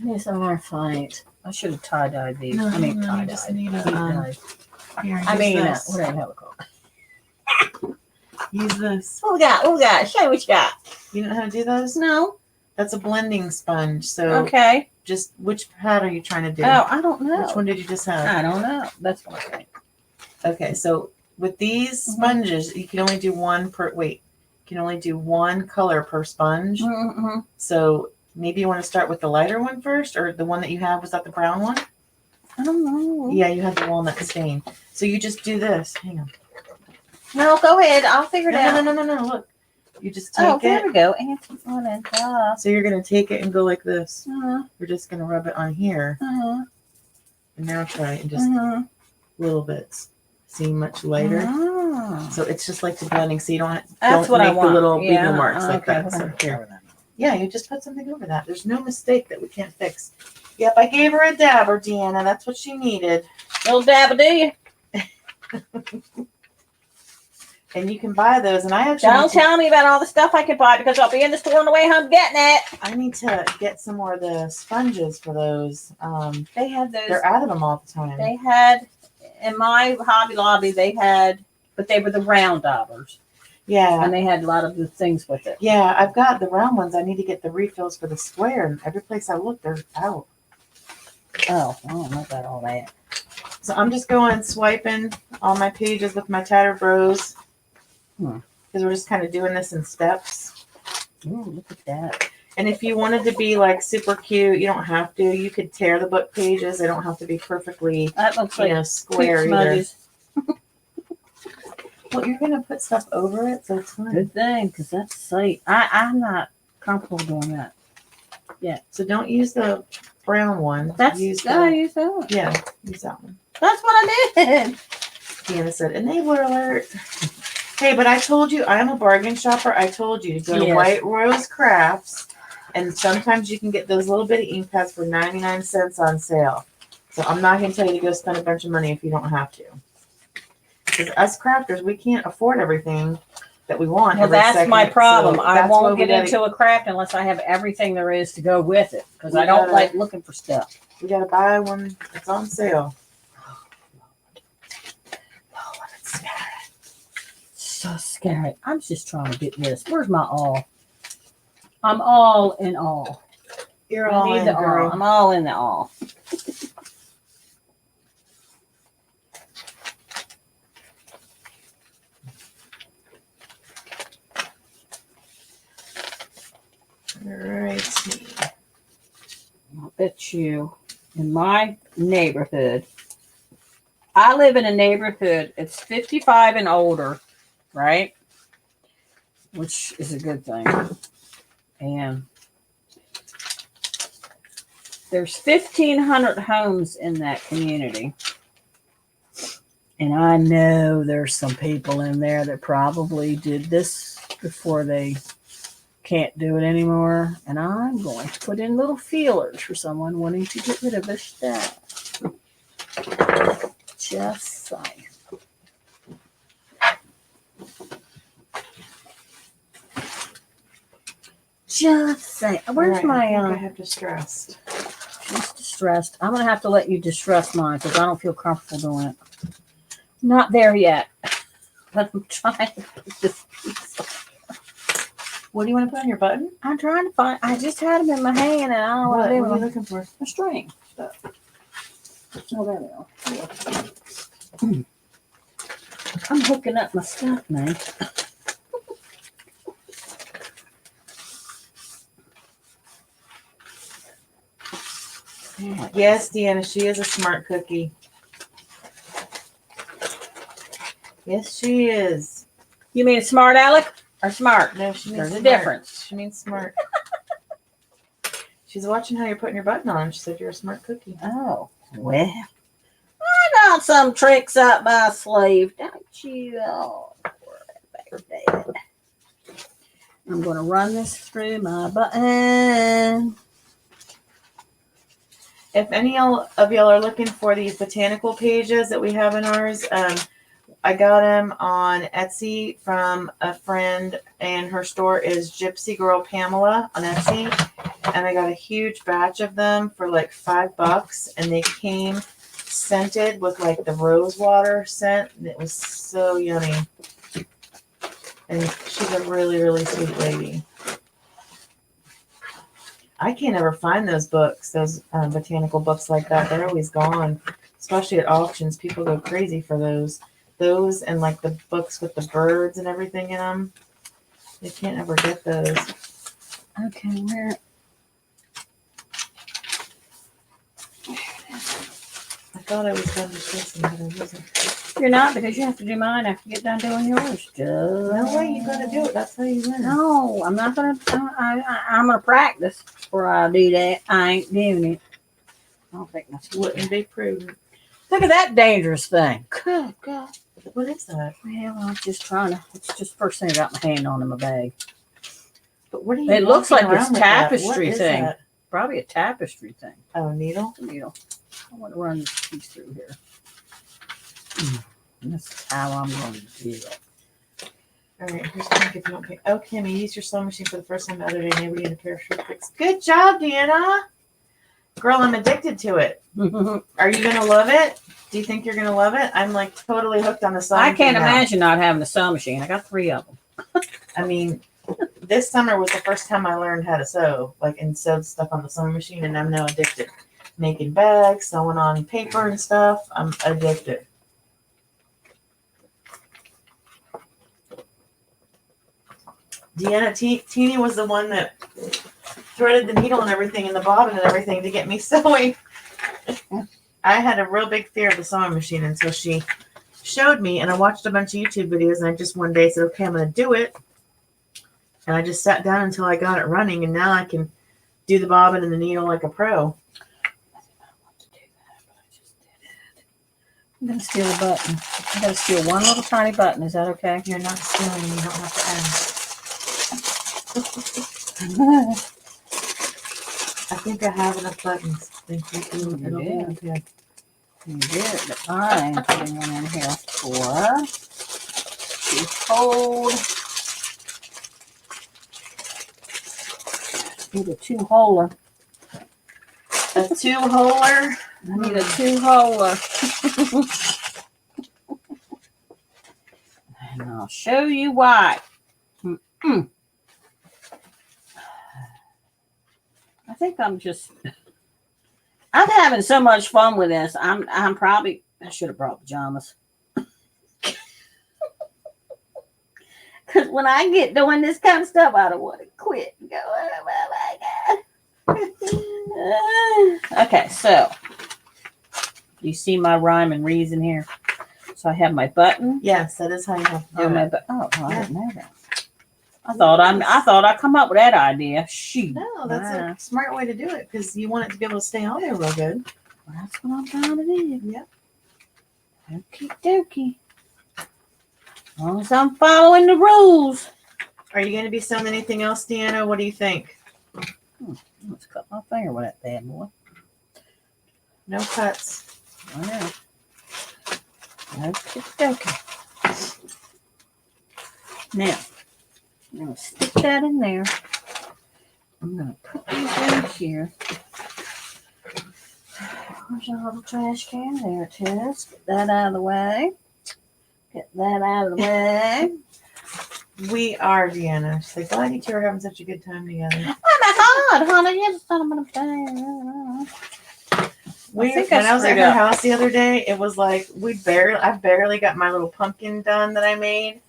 Yes, I'm more faint. I should have tie-dyed these. No, I mean, no, you tie-dyed. just need a, Heat-dyed. Here, I use mean, this. what do I have it called? Use this. What we got? What we got? Show me what you got. You know how to do those? No. That's a blending sponge. So Okay. just which pad are you trying to do? Oh, I don't know. Which one did you just have? I don't know. That's what I think. Okay, so with these sponges, you can only do one per. Wait, you can only do one color per sponge. Mm-hmm. So maybe you want to start with the lighter one first, or the one that you have, was that the brown one? I don't know. Yeah, you have the walnut stain. So you just do this. Hang on. No, go ahead. I'll figure it No, out. no. Look, you just take Oh, there it. we go. And So you're gonna take it and go like this. uh-huh. You're just gonna rub it on here, Uh-huh. and now try it in just Uh-huh. little bits. See, much lighter. Ah. So it's just like the blending. So you don't That's what I make want. the little Yeah. bigger marks like Okay, that. we're So gonna here. cover that. Yeah, you just put something over that. There's no mistake that we can't fix. Yep, I gave her a dabber, Deanna. That's what she needed. Little dab do you? And you can buy those. And I actually Don't tell me about all the stuff I could buy because I'll be in the store on the way home getting it. I need to get some more of the sponges for those. They had those. They're out of them all the time. They had in my Hobby Lobby. They had, but they were the round daubers, Yeah. and they had a lot of the things with it. Yeah, I've got the round ones. I need to get the refills for the square. And every place I look, they're out. Oh, I don't know about all that. So I'm just going swiping all my pages with my tattered rose. Hmm. Because we're just kind of doing this in steps. Ooh, look at that. And if you wanted to be like super cute, you don't have to. You could tear the book pages. They don't have to be perfectly, That looks like square poop either. smudges. Well, you're gonna put stuff over it, so it's fine. Good thing, because that's sight. I'm not comfortable doing that. So don't use the brown one. That's use I the, use that one. yeah, use that one. That's what I did. Deanna said, "Enabler alert." Hey, but I told you I'm a bargain shopper. I told you to go to Yes. White Rose Crafts, and sometimes you can get those little bitty ink pads for 99 cents on sale. So I'm not going to tell you to go spend a bunch of money if you don't have to. Because us crafters, we can't afford everything that we want. Well, every that's second. my problem. So I that's why won't we get into a craft unless I have everything there is to go with it. Because We I don't gotta- like looking for stuff. We got to buy one that's on sale. So scary. I'm just trying to get this. Where's my all? I'm all in all. You're I all need in, the girl. all. I'm all in the all. All right. I bet you in my neighborhood, I live in a neighborhood, it's 55 and older, right? Which is a good thing. And there's 1,500 homes in that community. And I know there's some people in there that probably did this before they can't do it anymore, and I'm going to put in little feelers for someone wanting to get rid of this stuff. Just saying. Just saying. Where's Right, I my? think I have distressed. She's distressed. I'm gonna have to let you distress mine because I don't feel comfortable doing it. Not there yet, but I'm trying to put this piece on. What do you want to put on your button? I'm trying to find. I just had them in my hand, and I don't know what to do What are with you them. looking for? A string. Oh, there we go. I'm hooking up my stuff, man. Yes, Deanna, she is a smart cookie. Yes, she is. You mean smart Alec or smart? No, she means There's smart. a difference. She means smart. She's watching how you're putting your button on. She said you're a smart cookie. Oh, well. I got some tricks up my sleeve. Don't you? Oh, Dad. I'm going to run this through my button. If any of y'all are looking for these botanical pages that we have in ours, I got them on Etsy from a friend, and her store is Gypsy Girl Pamela on Etsy. And I got a huge batch of them for like $5, and they came scented with like the rose water scent, and it was so yummy. And she's a really, really sweet lady. I can't ever find those books, those botanical books like that. They're always gone, especially at auctions. People go crazy for those. Those and like the books with the birds and everything in them. They can't ever get those. Okay, where? I thought I was done discussing, but I wasn't. You're not, because you have to do mine after you get done doing yours. No way, you gotta do it. That's how you learn. No, I'm not going to. I'm going to practice before I do that. I ain't doing it. I don't think that's Wouldn't be prudent. Look at that dangerous thing. Good God. What is that? Well, I'm just trying to. It's just the first thing I got my hand on in my bag. But what are you? It looks walking like this around with that? tapestry What is thing. that? Probably a tapestry thing. Oh, needle. Needle. I want to run this piece through here. And this is how I'm going to do it. All right, here's pink if you want pink. Oh, Kimmy, used your sewing machine for the first time the other day. Nobody in a pair of short picks. Good job, Deanna. Girl, I'm addicted to it. Are you gonna love it? Do you think you're gonna love it? I'm like totally hooked on the sewing. I can't now. imagine not having a sewing machine. I got 3 of them. I mean, this summer was the first time I learned how to sew, like, and sewed stuff on the sewing machine, and I'm now addicted. Making bags, sewing on paper and stuff. I'm addicted. Deanna Teene was the one that threaded the needle and everything and the bobbin and everything to get me sewing. I had a real big fear of the sewing machine until she showed me, and I watched a bunch of YouTube videos, and I just one day said, okay, I'm going to do it. And I just sat down until I got it running, and now I can do the bobbin and the needle like a pro. I'm going to steal a button. I'm going to steal one little tiny button. Is that okay? You're not stealing, you don't have to ask. I think I have enough buttons. Thank you. It'll be okay. You did, but I'm putting one in here for to hold. Need a 2-holer. A 2-holer. I need a 2-holer. And I'll show you why. I think I'm having so much fun with this. I'm probably, I should have brought pajamas. Because when I get doing this kind of stuff, I don't want to quit and go, oh my God. Okay, so you see my rhyme and reason here? So I have my button. Yes, that is how you have to do it. Oh, well, I didn't know that. I thought I come up with that idea. Shoot. No, that's a smart way to do it because you want it to be able to stay on there real good. Well, that's what I'm trying to do. Yep. Okie dokie. As long as I'm following the rules. Are you going to be sewing anything else, Deanna? What do you think? Let's cut my finger with that bad boy. No cuts. I know. Okay. Now, I'm going to stick that in there. I'm going to put these in here. There's a little trash can. There it is. Get that out of the way. Get that out of the way. We are, Deanna. She's like, glad you two are having such a good time together. Oh my God, honey, you son of a thing. When I was at her house the other day, it was like I barely got my little pumpkin done that I made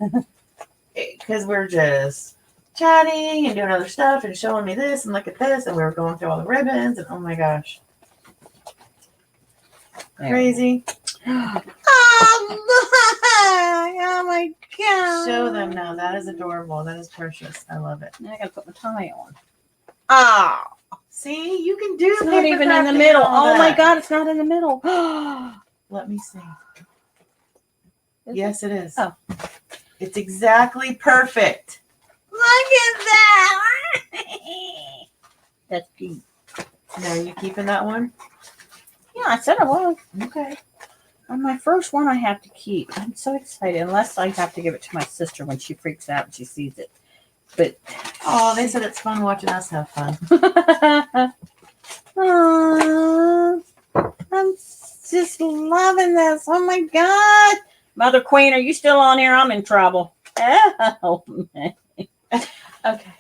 because we're just chatting and doing other stuff and showing me this and look at this, and we were going through all the ribbons, and oh my gosh, crazy. Oh my God. Show them now. That is adorable. That is precious. I love it. Now I gotta put my tie on. Oh, see, you can do it's not even in the middle. Oh my God, it's not in the middle. Let me see. Is Yes, it is. Oh. It's exactly perfect. Look at that. That's cute. Now, are you keeping that one? Yeah, I said I was. Okay. On my first one, I have to keep. I'm so excited, unless I have to give it to my sister when she freaks out and she sees it. But Oh, they said it's fun watching us have fun. Aww, I'm just loving this. Oh my God. Mother Queen, are you still on here? I'm in trouble. Oh, man. Okay.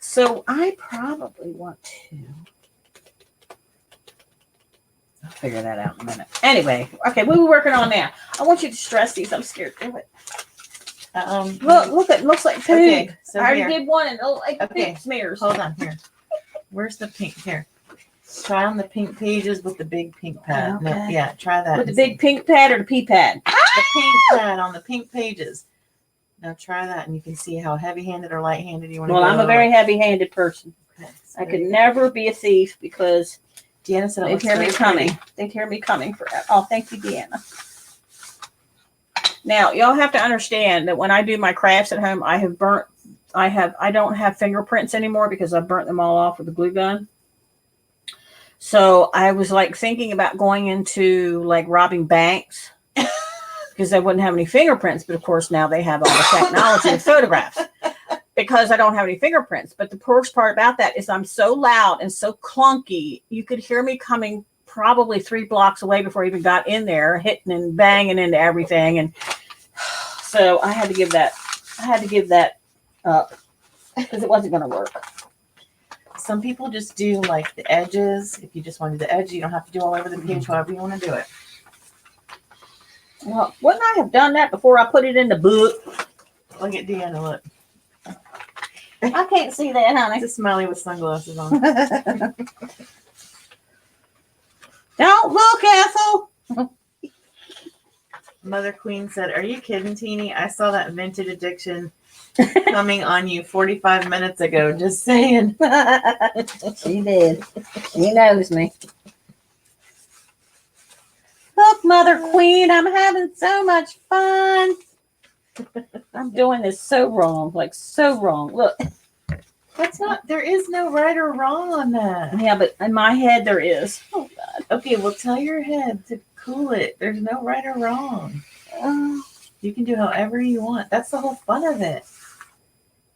So I probably want to. I'll figure that out in a minute. Anyway, okay, what are we working on now? I want you to stress these. I'm scared to do it. Look, it looks like poop. Okay, so I already here. did one and it looked like Okay, poop smears. Hold on, here. Where's the pink? Here. Try on the pink pages with the big pink pad. Okay. No, yeah, try that. With the big pink pad or the pea pad? The pink pad on the pink pages. Now try that, and you can see how heavy-handed or light-handed you want to go. Well, I'm a very heavy-handed person. Okay, I could never be a thief because Deanna said they'd hear me coming. They'd hear me coming for. Oh, thank you, Deanna. Now, y'all have to understand that when I do my crafts at home, I don't have fingerprints anymore because I've burnt them all off with a glue gun. So I was like thinking about going into like robbing banks because they wouldn't have any fingerprints. But of course, now they have all the technology of photographs because I don't have any fingerprints. But the worst part about that is I'm so loud and so clunky. You could hear me coming probably 3 blocks away before I even got in there, hitting and banging into everything. And so I had to give that up because it wasn't going to work. Some people just do like the edges. If you just want to do the edge, you don't have to do all over the page, however you want to do it. Well, wouldn't I have done that before I put it in the book? Look at Deanna, look. I can't see that, honey. It's a smiley with sunglasses on. Don't look, Ethel. Mother Queen said, are you kidding, Teene? I saw that vintage addiction coming on you 45 minutes ago. Just saying. She did. She knows me. Look, Mother Queen, I'm having so much fun. I'm doing this so wrong. Like, so wrong. Look. There is no right or wrong on that. Yeah, but in my head there is. Oh, God. Okay, well, tell your head to cool it. There's no right or wrong. You can do however you want. That's the whole fun of it.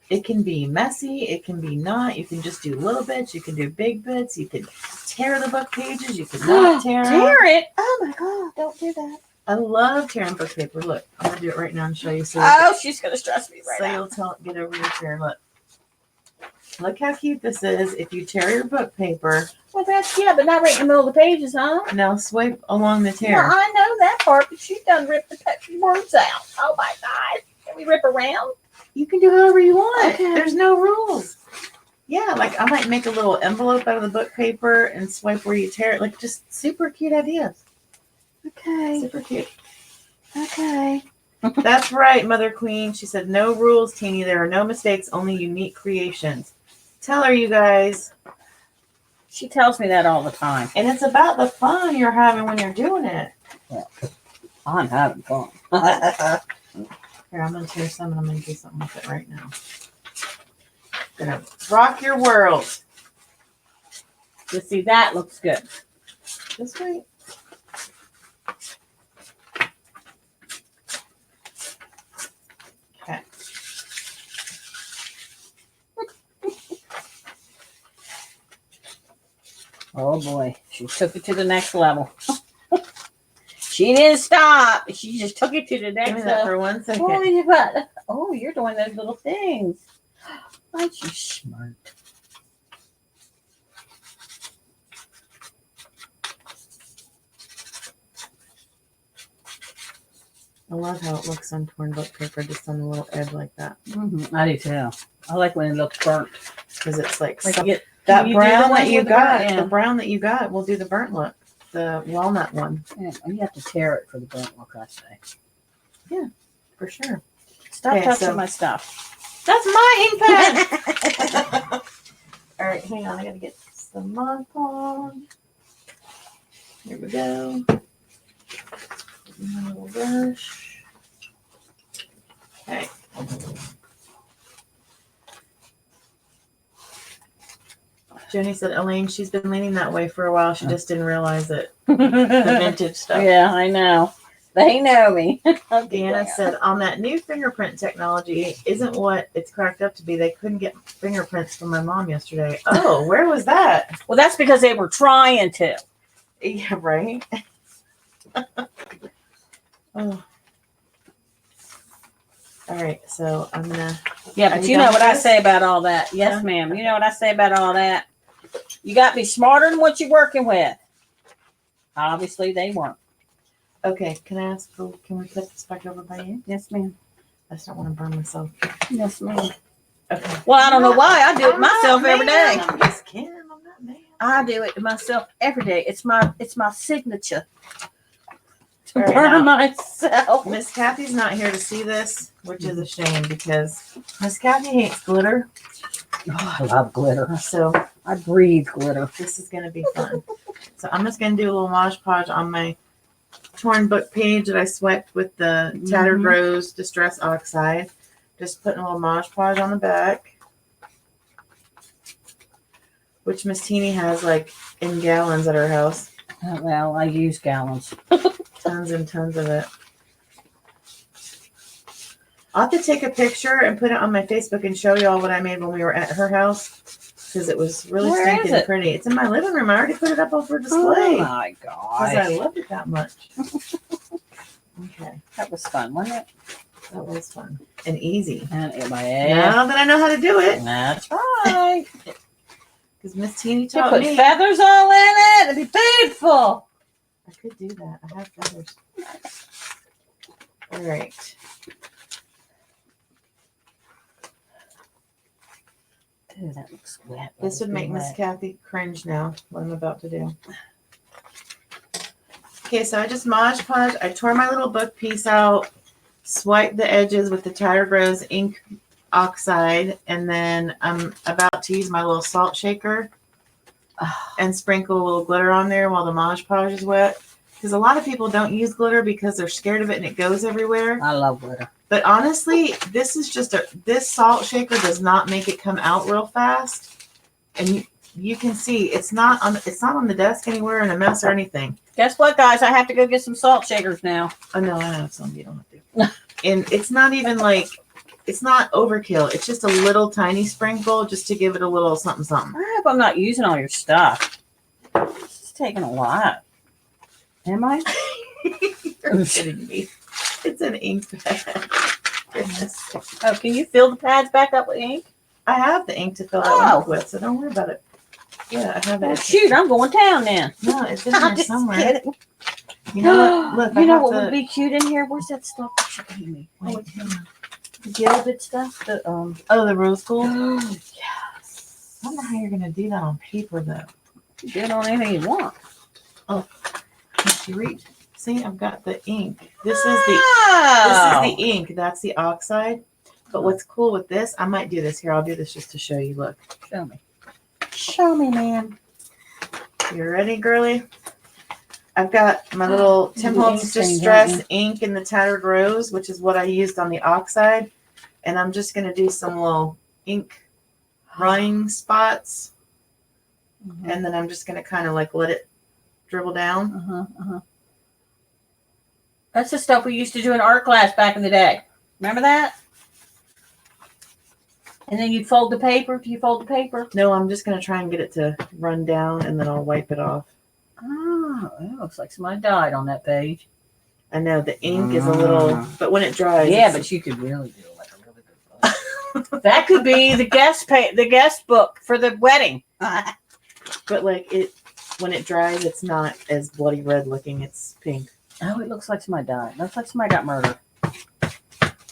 It can be messy. It can be not. You can just do little bits. You can do big bits. You can tear the book pages. You can not tear them. Tear it? Oh, my God. Don't do that. I love tearing book paper. Look, I'm going to do it right now and show you. She's going to stress me right now. You'll get over your chair. Look how cute this is. If you tear your book paper. Well, but not right in the middle of the pages, huh? Now swipe along the tear. Well, I know that part, but she done ripped the words out. Oh, my God. Can we rip around? You can do however you want. Okay. There's no rules. Yeah, like I might make a little envelope out of the book paper and swipe where you tear it. Like just super cute ideas. Okay. Super cute. Okay. That's right, Mother Queen. She said, no rules, Teene. There are no mistakes, only unique creations. Tell her, you guys. She tells me that all the time. And it's about the fun you're having when you're doing it. Yeah. I'm having fun. Here, I'm gonna tear some and I'm gonna do something with it right now. Gonna rock your world. Just see, that looks good. Just wait. Okay. Oh boy, she took it to the next level. She didn't stop. She just took it to the next Give me that level. for 1 second. Oh, you're doing those little things. Aren't you smart? I love how it looks on torn book paper, just on a little edge like that. I do too. I like when it looks burnt. Because it's like, Like some- you get, that you do the brown ones that you with the got, burnt, yeah. the brown that you got will do the burnt look. The walnut one. Yeah, you have to tear it for the burnt look, I say. For sure. Stop Okay, touching so- my stuff. That's my ink pad! All right, hang on. I gotta get some Mod Podge. Here we go. A little brush. Okay. Jenny said, Elaine, she's been leaning that way for a while. She just didn't realize it. The vintage stuff. Yeah, I know. They know me. Deanna said, on that new fingerprint technology, isn't what it's cracked up to be. They couldn't get fingerprints from my mom yesterday. Oh, where was that? Well, that's because they were trying to. Yeah, right. Oh. All right, so I'm gonna. Yeah, Are but you you done know what with I this? say about all that. Yes, Yeah. ma'am. You know what I say about all that. You got to be smarter than what you're working with. Obviously, they weren't. Okay, can I ask for? Can we put this back over by you? Yes, ma'am. I just don't want to burn myself. Yes, ma'am. Okay. Well, I don't know why. I do it I'm not myself every day. mad. I'm just kidding. I'm not mad. I do it to myself every day. It's my signature to All right, burn now. myself. Miss Kathy's not here to see this, which is a shame because Miss Kathy hates glitter. Oh, I love glitter. So I breathe glitter. this is going to be fun. So I'm just going to do a little Mod Podge on my torn book page that I swiped with the Tattered Mhm. Rose Distress Oxide. Just putting a little Mod Podge on the back, which Miss Teene has like in gallons at her house. Well, I use gallons. Tons and tons of it. I'll have to take a picture and put it on my Facebook and show y'all what I made when we were at her house. Because it was really Where stinking is it? pretty. It's in my living room. I already put it up over Oh display. my Because I gosh. loved it that much. Okay. That was fun, wasn't it? That was fun. And easy. And it was. Now that I know how to do it. That's right. Because Miss Teene You taught put me. feathers all in it. It'd be beautiful. I could do that. I have feathers. All right. Ooh, that looks wet. This would make Miss Wet. Kathy cringe now, what I'm about to do. Okay, so I just Mod Podge. I tore my little book piece out, swiped the edges with the Tattered Rose ink oxide, and then I'm about to use my little salt shaker and sprinkle a little glitter on there while the Mod Podge is wet. Because a lot of people don't use glitter because they're scared of it and it goes everywhere. I love glitter. But honestly, this is just this salt shaker does not make it come out real fast. And you can see it's not on the desk anywhere in a mess or anything. Guess what, guys? I have to go get some salt shakers now. Oh no, I have some. You don't have to. And it's not even like it's not overkill. It's just a little tiny sprinkle just to give it a little something something. I hope I'm not using all your stuff. It's taking a lot. Am I? You're kidding me. It's an ink pad. Goodness. Oh, can you fill the pads back up with ink? I have the ink to fill that Oh. ink with, so don't worry about it. Yeah, I have Oh, it. shoot, I'm going down then. No, it's in I'm there just somewhere. kidding. You know what? Look, You know have what to- would be cute in here? Where's that stuff that you gave me? Wait, hang on. The gilded stuff? The Oh, the rose gold. yes. I don't know how you're gonna do that on paper though. You do it on anything you want. Can't you reach? See, I've got the ink. This is the Oh. ink. That's the oxide. But what's cool with this, I might do this here. I'll do this just to show you. Look. Show me. Show me, man. You ready, girly? I've got my little Tim The Holtz ink thing, Distress don't ink in the Tattered Rose, which is what I used on the oxide. And I'm just going to do some little ink running spots. Mhm. And then I'm just going to kind of like let it dribble down. That's the stuff we used to do in art class back in the day. Remember that? And then you'd fold the paper. Do you fold the paper? No, I'm just going to try and get it to run down and then I'll wipe it off. Oh, it looks like somebody died on that page. I know the ink is a little, but when it dries. Yeah, but you could really do like a really good photo. That could be the guest book for the wedding. But like it, when it dries, it's not as bloody red looking. It's pink. Oh, it looks like somebody died. It looks like somebody got murdered.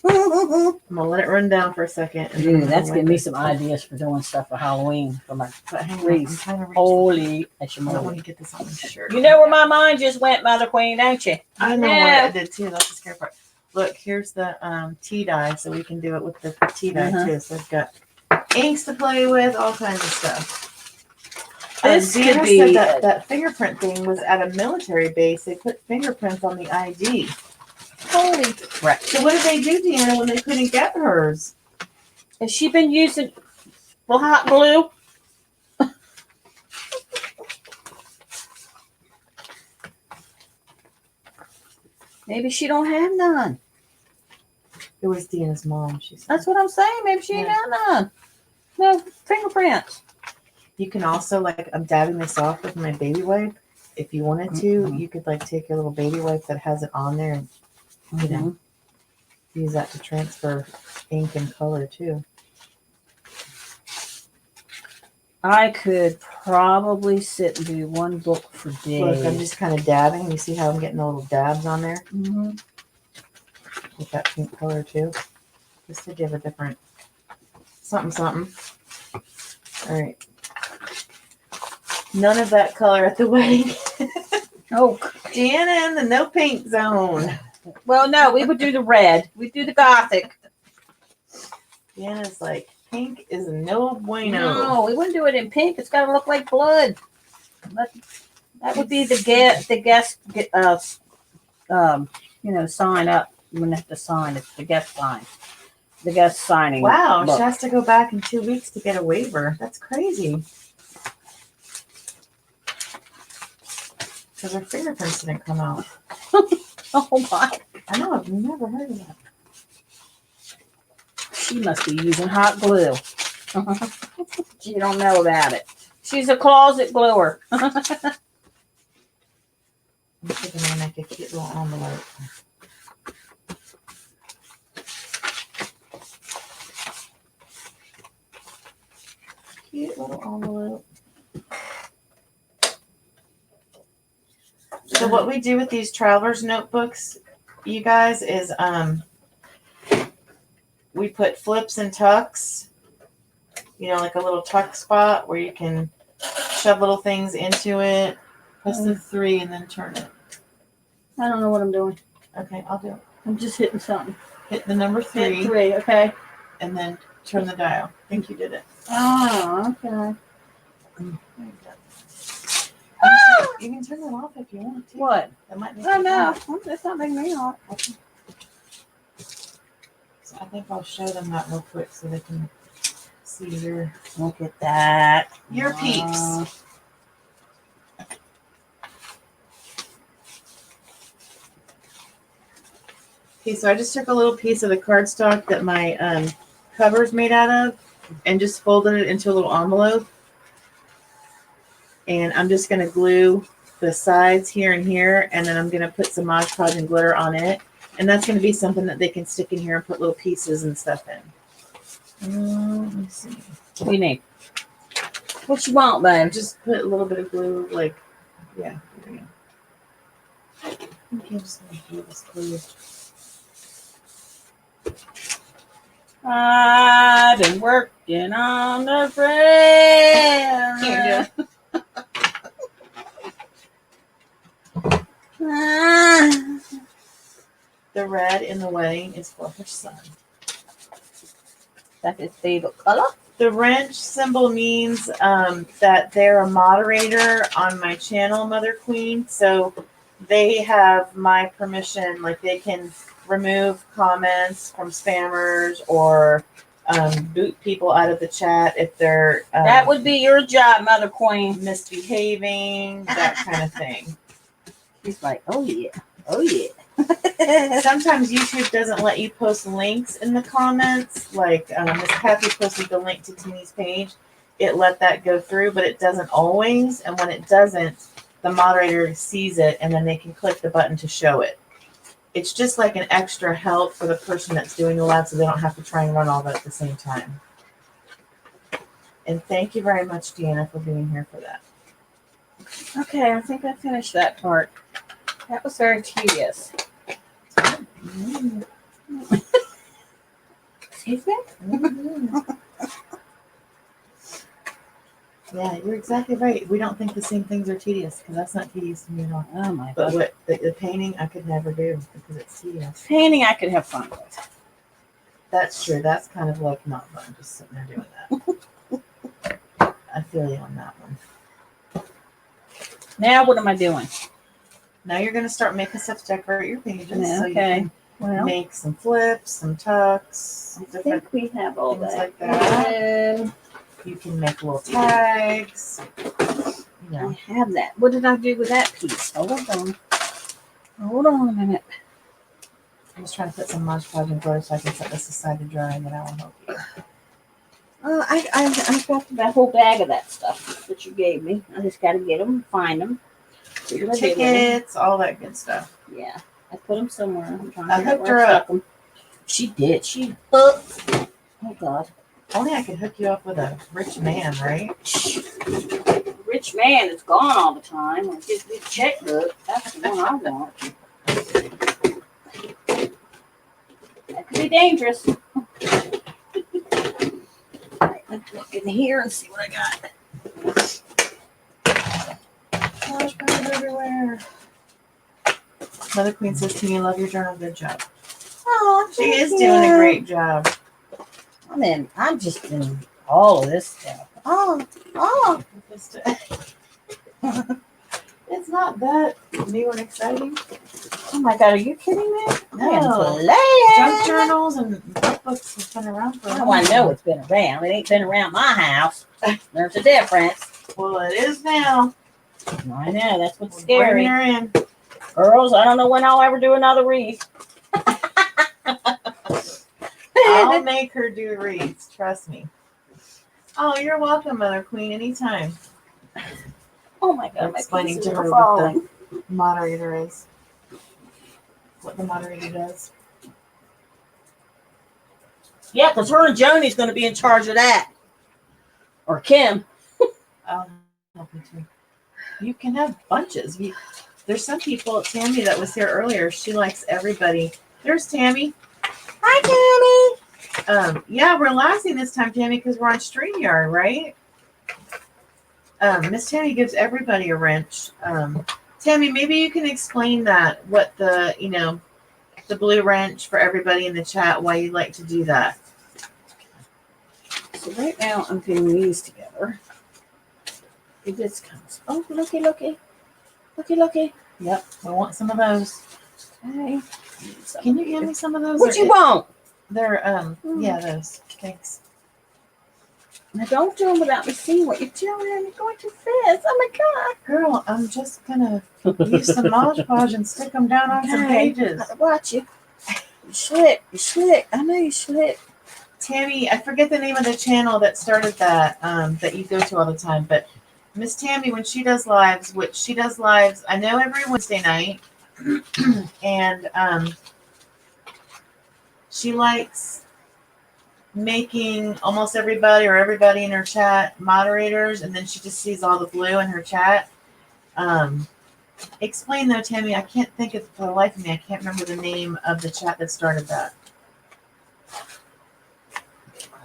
I'm gonna let it run down for a second. And then I'm That's gonna giving me wipe some ideas for doing stuff for Halloween for my But hang on, I'm wreath. trying to reach. Holy I don't want moly. to get this on my shirt. You know where my mind just went, Mother Queen, don't you? I know where I did too. That's the scary part. Look, here's the tea dye, so we can do it with the tea dye too. So I've got inks to play with, all kinds of stuff. This Deanna could be said that fingerprint thing was at a military base. They put fingerprints on the ID. holy crap. So what did they do, Deanna, when they couldn't get hers? Has she been using hot glue? Maybe she don't have none. It was Deanna's mom. She said. That's what I'm saying. Maybe she ain't got none. No fingerprints. You can also, like, I'm dabbing this off with my baby wipe. If you wanted to, you could, like, take your little baby wipe that has it on there and, you know, use that to transfer ink and color, too. I could probably sit and do one book for days. Look, I'm just kind of dabbing. You see how I'm getting the little dabs on there? Mm-hmm. With that pink color, too. Just to give a different something. All right. None of that color at the wedding. Oh, Deanna in the no paint zone. well, no, we would do the red. We'd do the gothic. Deanna's like, pink is no bueno. No, we wouldn't do it in pink. It's got to look like blood. That would be the guest, sign up. You wouldn't have to sign. It's the guest sign. The guest signing. Wow, book. she has to go back in 2 weeks to get a waiver. That's crazy. Because her fingerprints didn't come out. Oh my! I know, I've never heard of that. She must be using hot glue. She don't know about it. She's a closet gluer. I'm thinking I'm gonna make a cute little envelope. Cute little envelope. So what we do with these traveler's notebooks, you guys, is we put flips and tucks, like a little tuck spot where you can shove little things into it. Press the 3 and then turn it. I don't know what I'm doing. Okay, I'll do it. I'm just hitting something. Hit the number 3. Hit 3, okay. And then turn the dial. I think you did it. Oh, okay. You can turn it off if you want to. What? That might make Oh it no, fun. that's not making me hot. So I think I'll show them that real quick so they can see your Look at that. peeps. Okay, so I just took a little piece of the cardstock that my cover's made out of and just folded it into a little envelope. And I'm just going to glue the sides here and here, and then I'm going to put some Mod Podge and glitter on it. And that's going to be something that they can stick in here and put little pieces and stuff in. Let me see. What do you need? What you want, babe? Just put a little bit of glue, like, yeah. There you go. I think I'm just going to do this glue. I've been working on the frame. Can't do it. The red in the wedding is for her son. That's his favorite color. The wrench symbol means that they're a moderator on my channel, Mother Queen. So they have my permission. Like they can remove comments from spammers or boot people out of the chat if they're That would be your job, Mother Queen. misbehaving, that kind of thing. He's like, oh yeah, oh yeah. Sometimes YouTube doesn't let you post links in the comments. Like Miss Kathy posted the link to Teene's page. It let that go through, but it doesn't always. And when it doesn't, the moderator sees it and then they can click the button to show it. It's just like an extra help for the person that's doing the live so they don't have to try and run all that at the same time. And thank you very much, Deanna, for being here for that. Okay, I think I finished that part. That was very tedious. Mm. Excuse me? Mhm. Yeah, you're exactly right. We don't think the same things are tedious because that's not tedious to me at all. Oh my But god. what the painting I could never do because it's tedious. Painting I could have fun with. That's true. That's kind of like not fun, just sitting there doing that. I feel you on that one. Now what am I doing? Now you're going to start making stuff to decorate your pages. Yeah, So you okay. can Well, make some flips, some tucks, I different think we have all things that. like that. You can make little tags. You I know. have that. What did I do with that piece? Hold on. Hold on a minute. I'm just trying to put some Mod Podge in glitter so I can set this aside to dry and then I will help you. I got that whole bag of that stuff that you gave me. I just got to get them, find them. Your tickets, all that good stuff. Yeah, I put them somewhere. I'm trying I to figure out hooked where her I up. stuck them. She did. She hooked. Oh God. Only I could hook you up with a rich man, right? Rich man is gone all the time. I just get checkbook. That's the one I want. That could be dangerous. Right, let's look in here and see what I got. Mod Podge everywhere. Mother Queen says, "Teene, love your journal. Good job." Oh, She is doing a great job. I'm just in all of this stuff. Oh. It's not that new and exciting. Oh my God, are you kidding me? No. Playing. Junk journals and notebooks have been around for a Oh, while. I know it's been around. It ain't been around my house. There's a difference. Well, it is now. I know, that's what's We're bringing scary. her in. Girls, I don't know when I'll ever do another wreath. I'll make her do reads. Trust me. Oh, you're welcome, Mother Queen. Anytime. Oh my God, I'm my explaining pieces to are her falling. what the moderator is. What the moderator does. Yeah, because her and Joni's going to be in charge of that. Or Kim. I'll help you too. You can have bunches. There's some people, Tammy that was here earlier, she likes everybody. There's Tammy. Hi, Tammy. Yeah, we're relaxing this time, Tammy, because we're on StreamYard, right? Miss Tammy gives everybody a wrench. Tammy, maybe you can explain that, what the blue wrench for everybody in the chat, why you like to do that. So right now I'm putting these together. It just comes. Oh, looky, looky. Looky, looky. Yep, I want some of those. Okay. Can you hand me some of those? What you want? They're yeah, those. Thanks. Now don't do them without me seeing what you're doing. You're going too fast. Oh my God. Girl, I'm just gonna use some Mod Podge and stick them down on some pages. Watch you. You slick. You slick. I know you slick. Tammy, I forget the name of the channel that started that, that you go to all the time, but Miss Tammy, when she does lives, I know every Wednesday night, and she likes making almost everybody or everybody in her chat moderators, and then she just sees all the blue in her chat. Explain though, Tammy, I can't think of for the life of me, I can't remember the name of the chat that started that.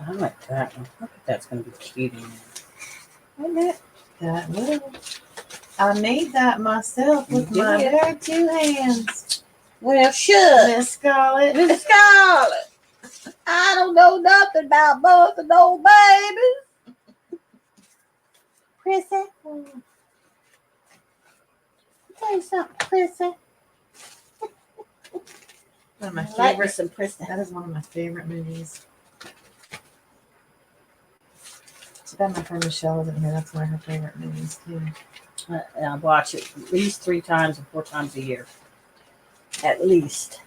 I like that one. I think that's going to be cute. Isn't it? That little. I made that myself with You my did? bare two hands. Well, sure. Miss Scarlett. Miss Scarlett, I don't know nothing about both of those babies. Prissy. Say something, Prissy. One of my I like me favorite. some Prissy. That is one of my favorite movies. Too bad my friend Michelle isn't here. That's one of her favorite movies too. I watch it at least 3 times or 4 times a year. At least.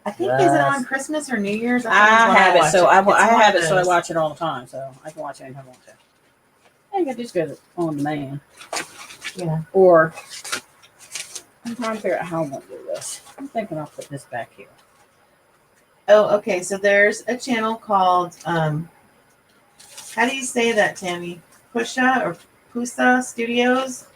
I think is it on Christmas or New Year's? That's I always when have it, watch so It's I one have of it, so I those. watch it all the time. So I can watch it anytime I want to. I think I just go on demand. Yeah. Or I'm trying to figure out how I want to do this. I'm thinking I'll put this back here. Oh, okay. So there's a channel called how do you say that, Tammy? Pusha or Pusa Studios,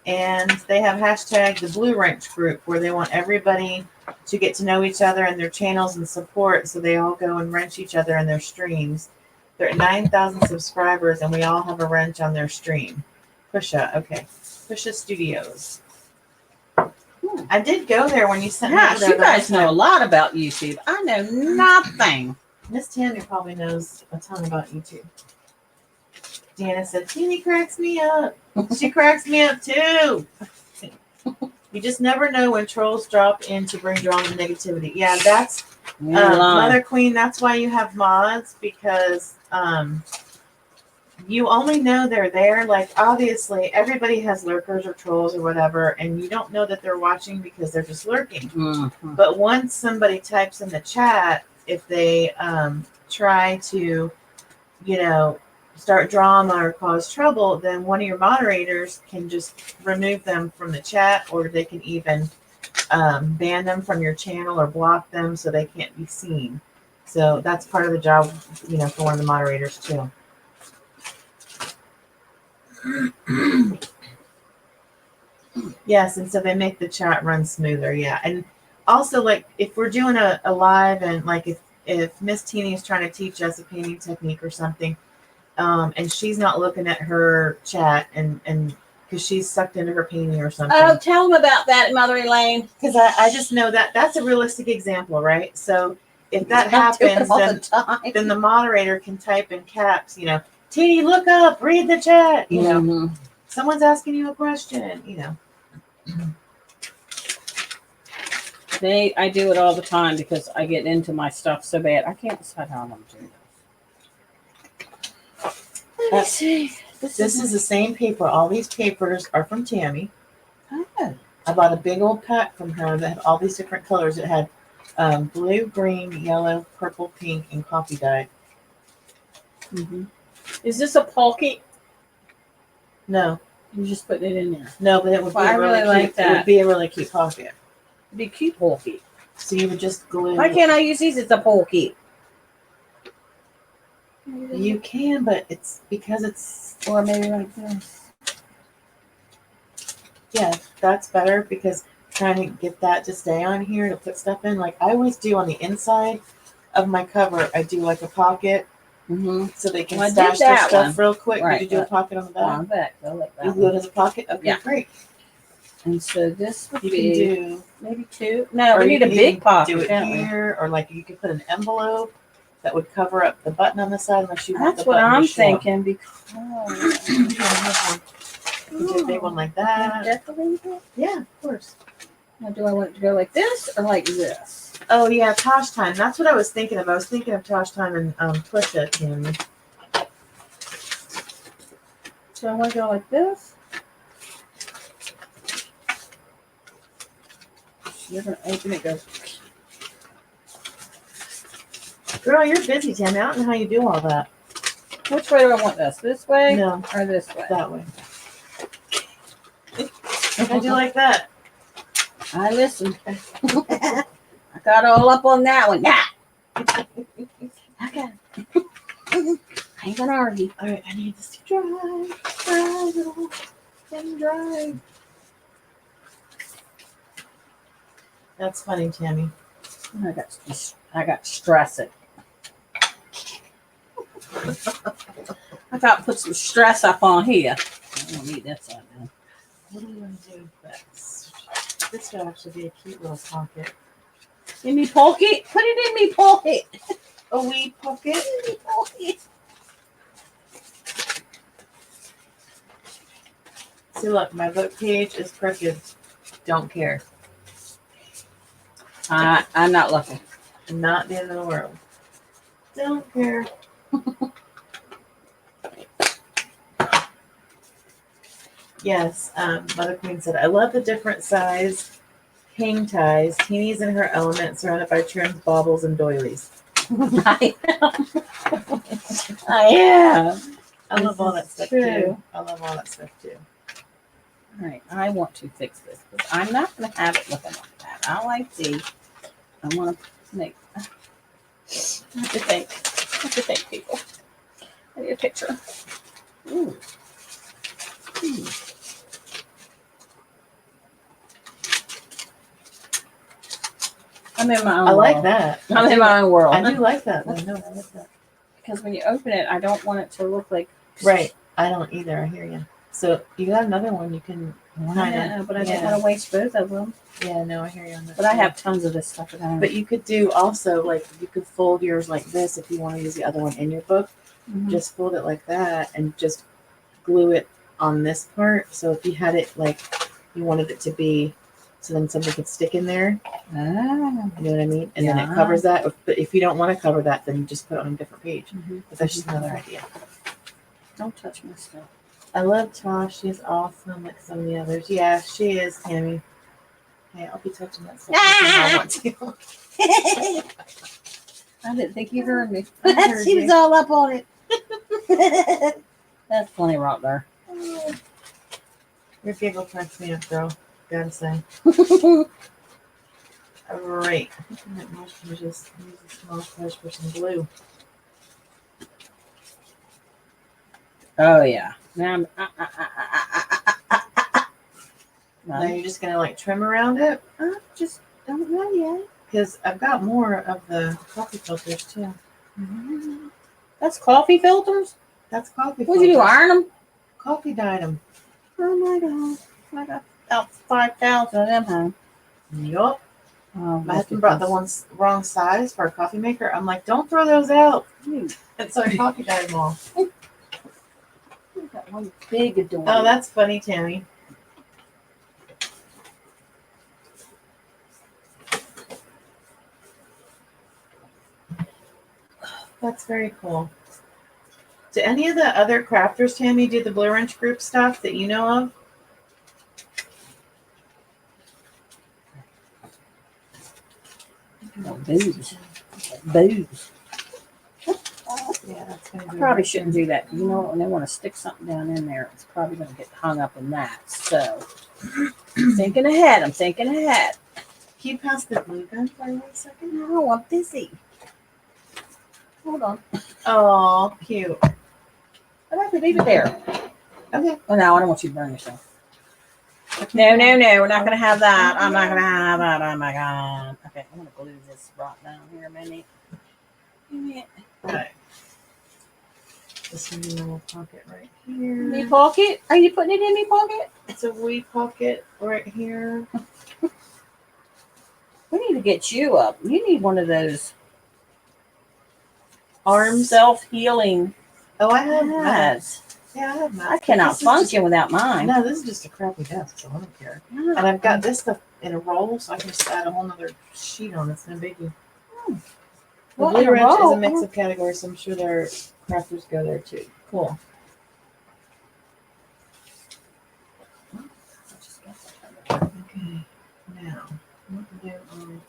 and they have hashtag the Blue Wrench Group where they want everybody to get to know each other and their channels and support. So they all go and wrench each other in their streams. They're at 9,000 subscribers, and we all have a wrench on their stream. Pusha, okay. Pusha Studios. I did go there when you sent me Gosh, over there you the guys last know a time. lot about YouTube. I know nothing. Miss Tammy probably knows a ton about YouTube. Deanna said, Teene cracks me up. She cracks me up too. You just never know when trolls drop in to bring drama and negativity. Yeah, that's Mother Queen. That's why you have mods, because you only know they're there. Like, obviously, everybody has lurkers or trolls or whatever, and you don't know that they're watching because they're just lurking. Mm-hmm. But once somebody types in the chat, if they try to, start drama or cause trouble, then one of your moderators can just remove them from the chat, or they can even ban them from your channel or block them so they can't be seen. So that's part of the job, for one of the moderators too. Yes, and so they make the chat run smoother. Yeah, and also, like, if we're doing a live, and like if Miss Teene is trying to teach us a painting technique or something, and she's not looking at her chat, and because she's sucked into her painting or something. Oh, tell them about that, Mother Elaine. Because I just know that that's a realistic example, right? So if that happens, then the moderator can type in caps, Teene, look up, read the chat, Mm-hmm. Someone's asking you a question, I do it all the time because I get into my stuff so bad. I can't decide how I'm going to do this. Let's see. This is the same paper. All these papers are from Tammy. Oh. I bought a big old pack from her that had all these different colors. It had blue, green, yellow, purple, pink, and coffee dye. Mm-hmm. Is this a pulky? No. You're just putting it in there. No, but it would be I really really like cute. that. It would be a really cute pocket. It'd be cute pulky. So you would just glue. Why can't I use these as a pulky? You can, but it's because it's. Or maybe like this. Yeah, that's better, because trying to get that to stay on here to put stuff in, like I always do on the inside of my cover, I do like a pocket, so they can stash their stuff real quick. Right, Did you do a pocket on the back? On the back. I like that. You glue it as a pocket? Okay, Yeah. great. And so this would You be can do maybe 2. No, or we you need a can big even pocket. do it here, or like you could put an envelope that would cover up the button on the side unless you want That's the what button I'm to show up. thinking, because You can do a big one like that. Definitely. Yeah, of course. Now, do I want it to go like this or like this? Oh yeah, Tosh Time. That's what I was thinking of. I was thinking of Tosh Time and Push It. So I want to go like this. You're gonna open it. Goes. Girl, you're busy, Tammy. I don't know how you do all that. Which way do I want this? This way? No, Or this way? that way. How'd you like that? I listened. I got all up on that one. Yeah. Okay. I ain't gonna argue. All right, I need this to dry. Dry, little. Let me dry. That's funny, Tammy. I got stressing. I got to put some stress up on here. I don't need that side now. What do we want to do with this? This would actually be a cute little pocket. In me pocket? Put it in me pocket. A wee pocket? In me pocket. See, look, my book page is crooked. Don't care. I'm not looking. Not the end of the world. Don't care. Yes, Mother Queen said, I love the different size hang ties. Teeny's in her element, surrounded by trims, baubles, and doilies. I am. I am. I love all that This is stuff true. too. I love all that stuff too. All right, I want to fix this because I'm not going to have it looking like that. I like the. I want to make. I have to think. I have to think, people. I need a picture. Ooh. Hmm. I'm in my own I like world. that. I'm in my own world. I do like that. I know. I like that. Because when you open it, I don't want it to look like. Right. I don't either. I hear you. So you got another one you can kind of. But I don't want to waste both of them. Yeah, no, I hear you on that. But I have tons of this stuff at home. But you could do also like you could fold yours like this if you want to use the other one in your book. Mhm. Just fold it like that and just glue it on this part. So if you had it like you wanted it to be, so then something could stick in there. Ah. You know what I mean? And then it Yeah. covers that. But if you don't want to cover that, then you just put it on a different page. Mhm. But that's just another idea. Don't touch my stuff. I love Tosh. She's awesome, like some of the others. Yeah, she is, Tammy. Hey, I'll be touching that stuff if I want to. I didn't think you heard me. I heard She you. was all up on it. That's funny right there. Your giggle cracks me up, girl. Gotta say. All right. I think I might mostly just use a small brush for some glue. Oh yeah. Now I'm, Now you're just gonna like trim around it, I just don't know yet. because I've got more of the coffee filters too. That's coffee filters? That's coffee. What'd you do, iron them? Coffee dyed them. Oh my god. I got about 5,000 of them home. Yup. Oh, My husband brought the ones wrong size for a coffee maker. I'm like, don't throw those out. And so I coffee dyed them all. Got one big adorable. Oh, that's funny, Tammy. That's very cool. Do any of the other crafters, Tammy, do the Blue Wrench group stuff that you know of? Oh, booze. Booze. Yeah, that's gonna be Probably shouldn't do that. You know, when they want to stick something down in there, it's probably going to get hung up in that. So, thinking ahead. I'm thinking ahead. Can you pass the glue gun for 1 second? No, I'm busy. Hold on. Oh, cute. But I could leave it there. Okay. Oh, no, I don't want you to burn yourself. No, no, no. We're not going to have that. I'm not going to have that. Oh, my God. Okay, I'm going to glue this right down here a minute. Right. This one in my pocket right here. Me pocket? Are you putting it in me pocket? It's a wee pocket right here. We need to get you up. You need one of those Arms. self-healing Oh, I have that. pads. Yeah, I have that. I cannot function without mine. No, this is just a crappy desk, so I don't care. And I've got this stuff in a roll, so I can just add a whole nother sheet on. It's no biggie. The What, in Blue a Wrench is roll? a mix of categories, so I'm sure their crafters go there too. Cool. Okay, now what to do on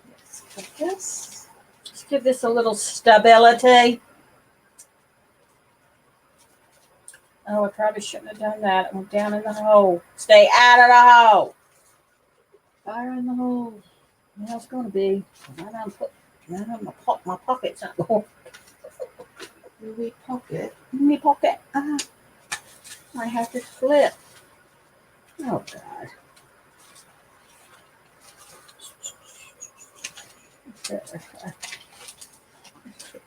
let's cut this. Let's give this a little stability. Oh, I probably shouldn't have done that. It went down in the hole. Stay out of the hole. Fire in the hole. Yeah, it's going to be. My pocket's not going. Your wee pocket. In my pocket. I have to flip. Oh, God.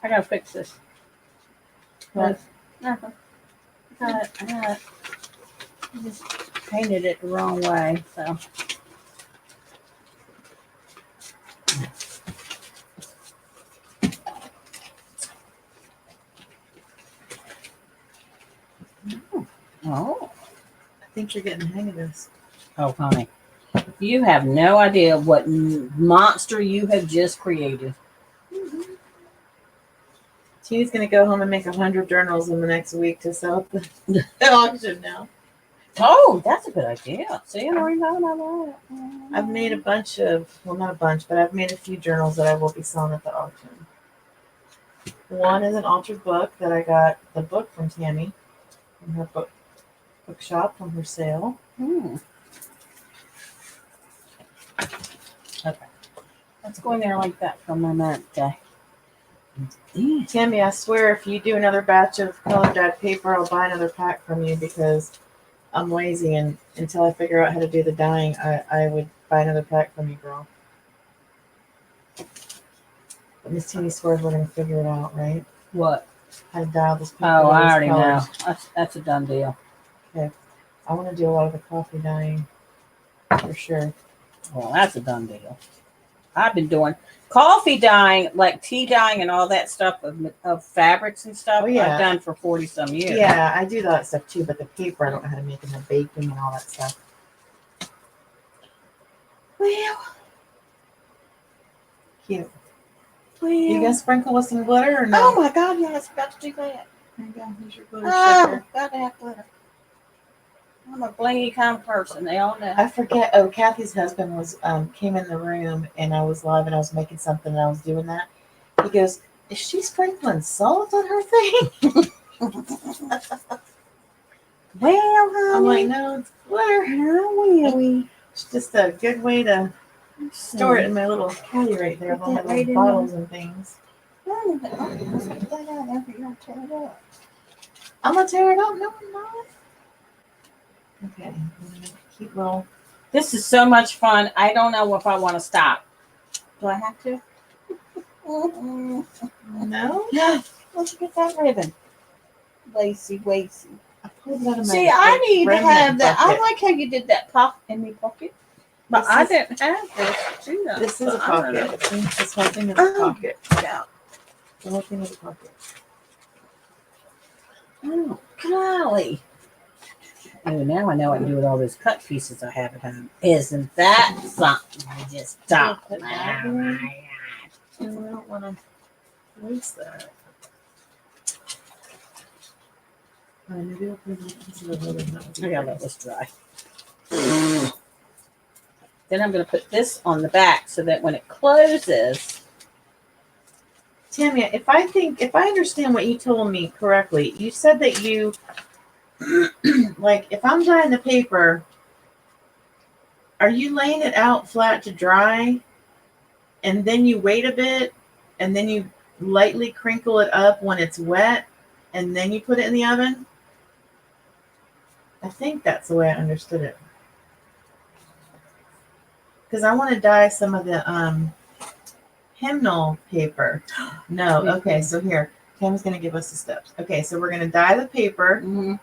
I gotta fix this. What? Nothing. I just painted it the wrong way, so. Oh. I think you're getting the hang of this. Oh, honey. You have no idea what monster you have just created. Teene's gonna go home and make 100 journals in the next week to sell at the auction now. Oh, that's a good idea. See, I'm already talking about that. I've made a bunch of, well, not a bunch, but I've made a few journals that I will be selling at the auction. One is an altered book that I got the book from Tammy from her bookshop from her sale. Okay. Let's go in there like that for a moment. Tammy, I swear if you do another batch of colored dyed paper, I'll buy another pack from you because I'm lazy and until I figure out how to do the dyeing, I would buy another pack from you, girl. But Miss Teene swears we're gonna figure it out, right? What? How to dye all this paper. Oh, I already colors. know. That's a done deal. Okay. I want to do a lot of the coffee dyeing for sure. Well, that's a done deal. I've been doing coffee dyeing, like tea dyeing and all that stuff of fabrics and stuff. Oh, yeah. I've done for 40 some years. Yeah, I do all that stuff too, but the paper I don't know how to make and the baking and all that stuff. Well, Cute. well. You gonna sprinkle with some glitter or no? Oh my God, yeah, I was about to do that. There you go. Here's your glitter Oh, sticker. gotta have glitter. I'm a blingy kind of person. They all know. I forget. Oh, Kathy's husband was came in the room and I was live and I was making something and I was doing that. He goes, "Is she sprinkling salt on her thing?" Well, honey. I'm like, "No, it's glitter. No, really. It's just a good way to store it in my little caddy right there, with all my Put that right little in bottles and things." Oh, let's get that out after you tear it up. I'm gonna tear it up. No, I'm not. Okay, I'm gonna keep roll. This is so much fun. I don't know if I want to stop. Do I have to? No. No. Let's get that ribbon. Lacy. I pulled it out of my. See, I need to remnant have that. bucket. I like how you did that pop in the pocket. But I didn't have this. Gina. This is a So I don't know. pocket. See, this whole thing is a pocket. Yeah. The whole thing is a pocket. Oh, golly. Oh, now I know what to do with all those cut pieces I have at home. Isn't that something? I just stop. Put that in. I don't want to waste that. Maybe I'll put it into the ribbon. That would be I gotta great. let this dry. Then I'm going to put this on the back so that when it closes, Tammy, if I understand what you told me correctly, you said that you like if I'm dyeing the paper, are you laying it out flat to dry and then you wait a bit and then you lightly crinkle it up when it's wet and then you put it in the oven? I think that's the way I understood it. Because I want to dye some of the hymnal paper. No, okay, so here, Tam's going to give us the steps. Okay, so we're going to dye the paper,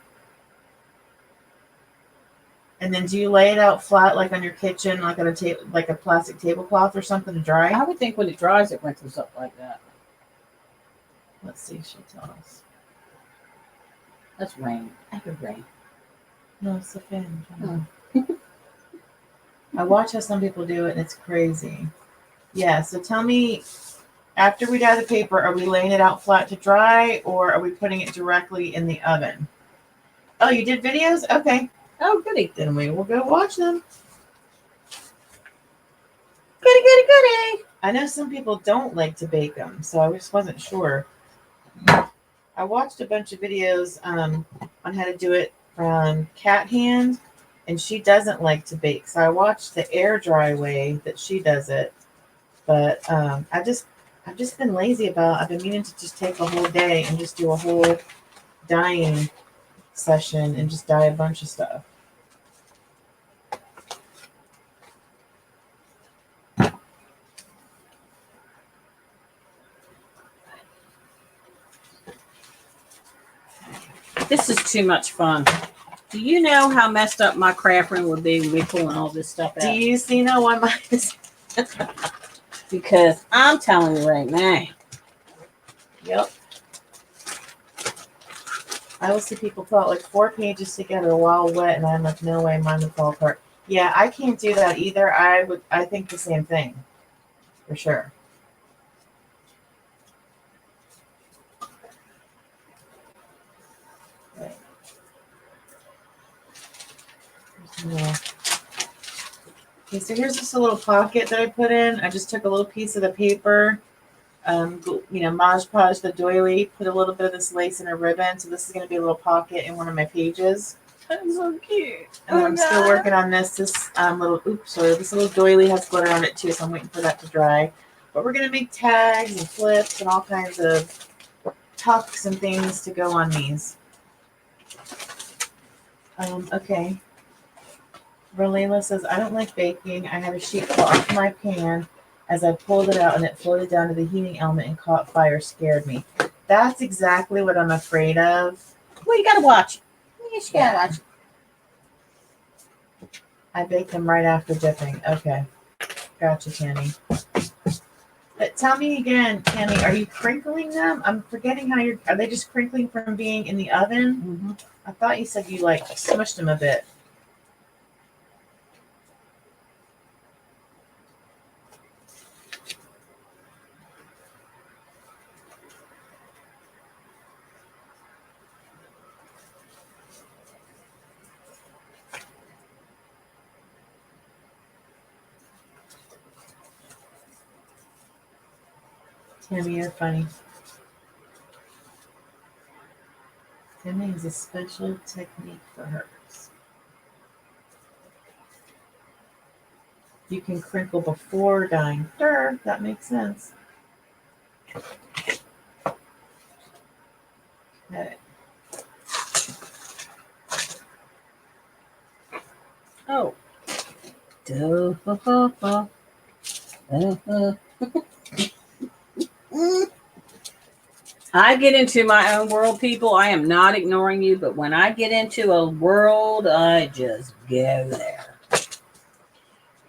and then do you lay it out flat like on your kitchen, like on a like a plastic tablecloth or something to dry? I would think when it dries, it wrinkles up like that. Let's see if she'll tell us. That's rain. I could rain. No, it's a fan. I watch how some people do it, and it's crazy. Yeah, so tell me, after we dye the paper, are we laying it out flat to dry, or are we putting it directly in the oven? Oh, you did videos? Okay. Oh, goody. Then we will go watch them. Goody. I know some people don't like to bake them, so I just wasn't sure. I watched a bunch of videos on how to do it from Cat Hand, and she doesn't like to bake. So I watched the air dry way that she does it. But I've just been lazy about. I've been meaning to just take a whole day and just do a whole dyeing session and just dye a bunch of stuff. This is too much fun. Do you know how messed up my craft room would be when we pulling all this stuff out? Do you see now why mine is? Because I'm telling you right now. Yep. I will see people pull out like 4 pages together while wet, and I'm like, no way, mine would fall apart. Yeah, I can't do that either. I think the same thing, for sure. Right. Okay, so here's just a little pocket that I put in. I just took a little piece of the paper, Mod Podge the doily, put a little bit of this lace in a ribbon. So this is going to be a little pocket in one of my pages. That's so cute. And then I'm still working on this. This this little doily has glitter on it too, so I'm waiting for that to dry. But we're gonna make tags and flips and all kinds of tucks and things to go on these. Okay. Rolela says, I don't like baking. I had a sheet fall off my pan as I pulled it out and it floated down to the heating element and caught fire. Scared me. That's exactly what I'm afraid of. Well, you gotta watch. You just gotta watch. I baked them right after dipping. Okay. Gotcha, Tammy. But tell me again, Tammy, are you crinkling them? I'm forgetting are they just crinkling from being in the oven? Mm-hmm. I thought you said you like smushed them a bit. Tammy, you're funny. Tammy has a special technique for hers. You can crinkle before dyeing. Sure, that makes sense. Okay. Oh. I get into my own world, people. I am not ignoring you, but when I get into a world, I just go there.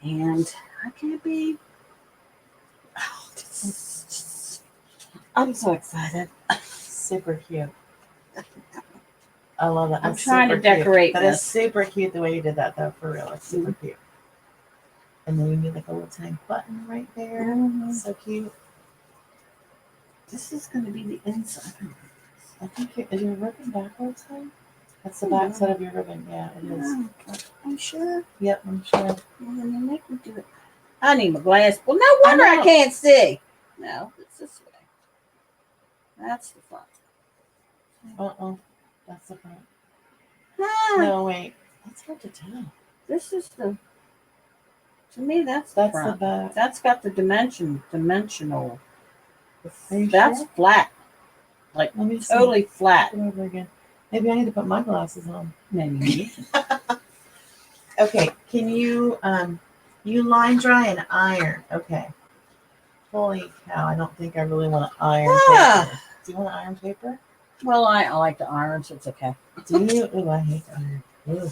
And I can't be. Oh, I'm so excited. Super cute. I love it. I'm trying to decorate That this. is super cute the way you did that, though, for real. It's super cute. And then you need like a little tiny button right there. Mm-hmm. So cute. This is going to be the inside. I think is your ribbon backwards, hon? That's the back side of your ribbon. Yeah, it is. Okay. I'm sure. Yep, I'm sure. Well, then you make me do it. I need my glass. Well, no wonder I can't see. No, it's this way. That's the front. That's the front. Ah, No, wait. That's hard to tell. this is the. To me, that's the front. The back. That's got the dimensional. Are you that's sure? flat. Like Let me totally flat. Look it over again. Maybe I need to put my glasses on. Maybe. Okay, can you you line dry and iron? Okay. Holy cow! I don't think I really want to iron paper. Do you want to iron paper? Well, I like the iron, so it's okay. Do you? Oh, I hate iron. Ooh.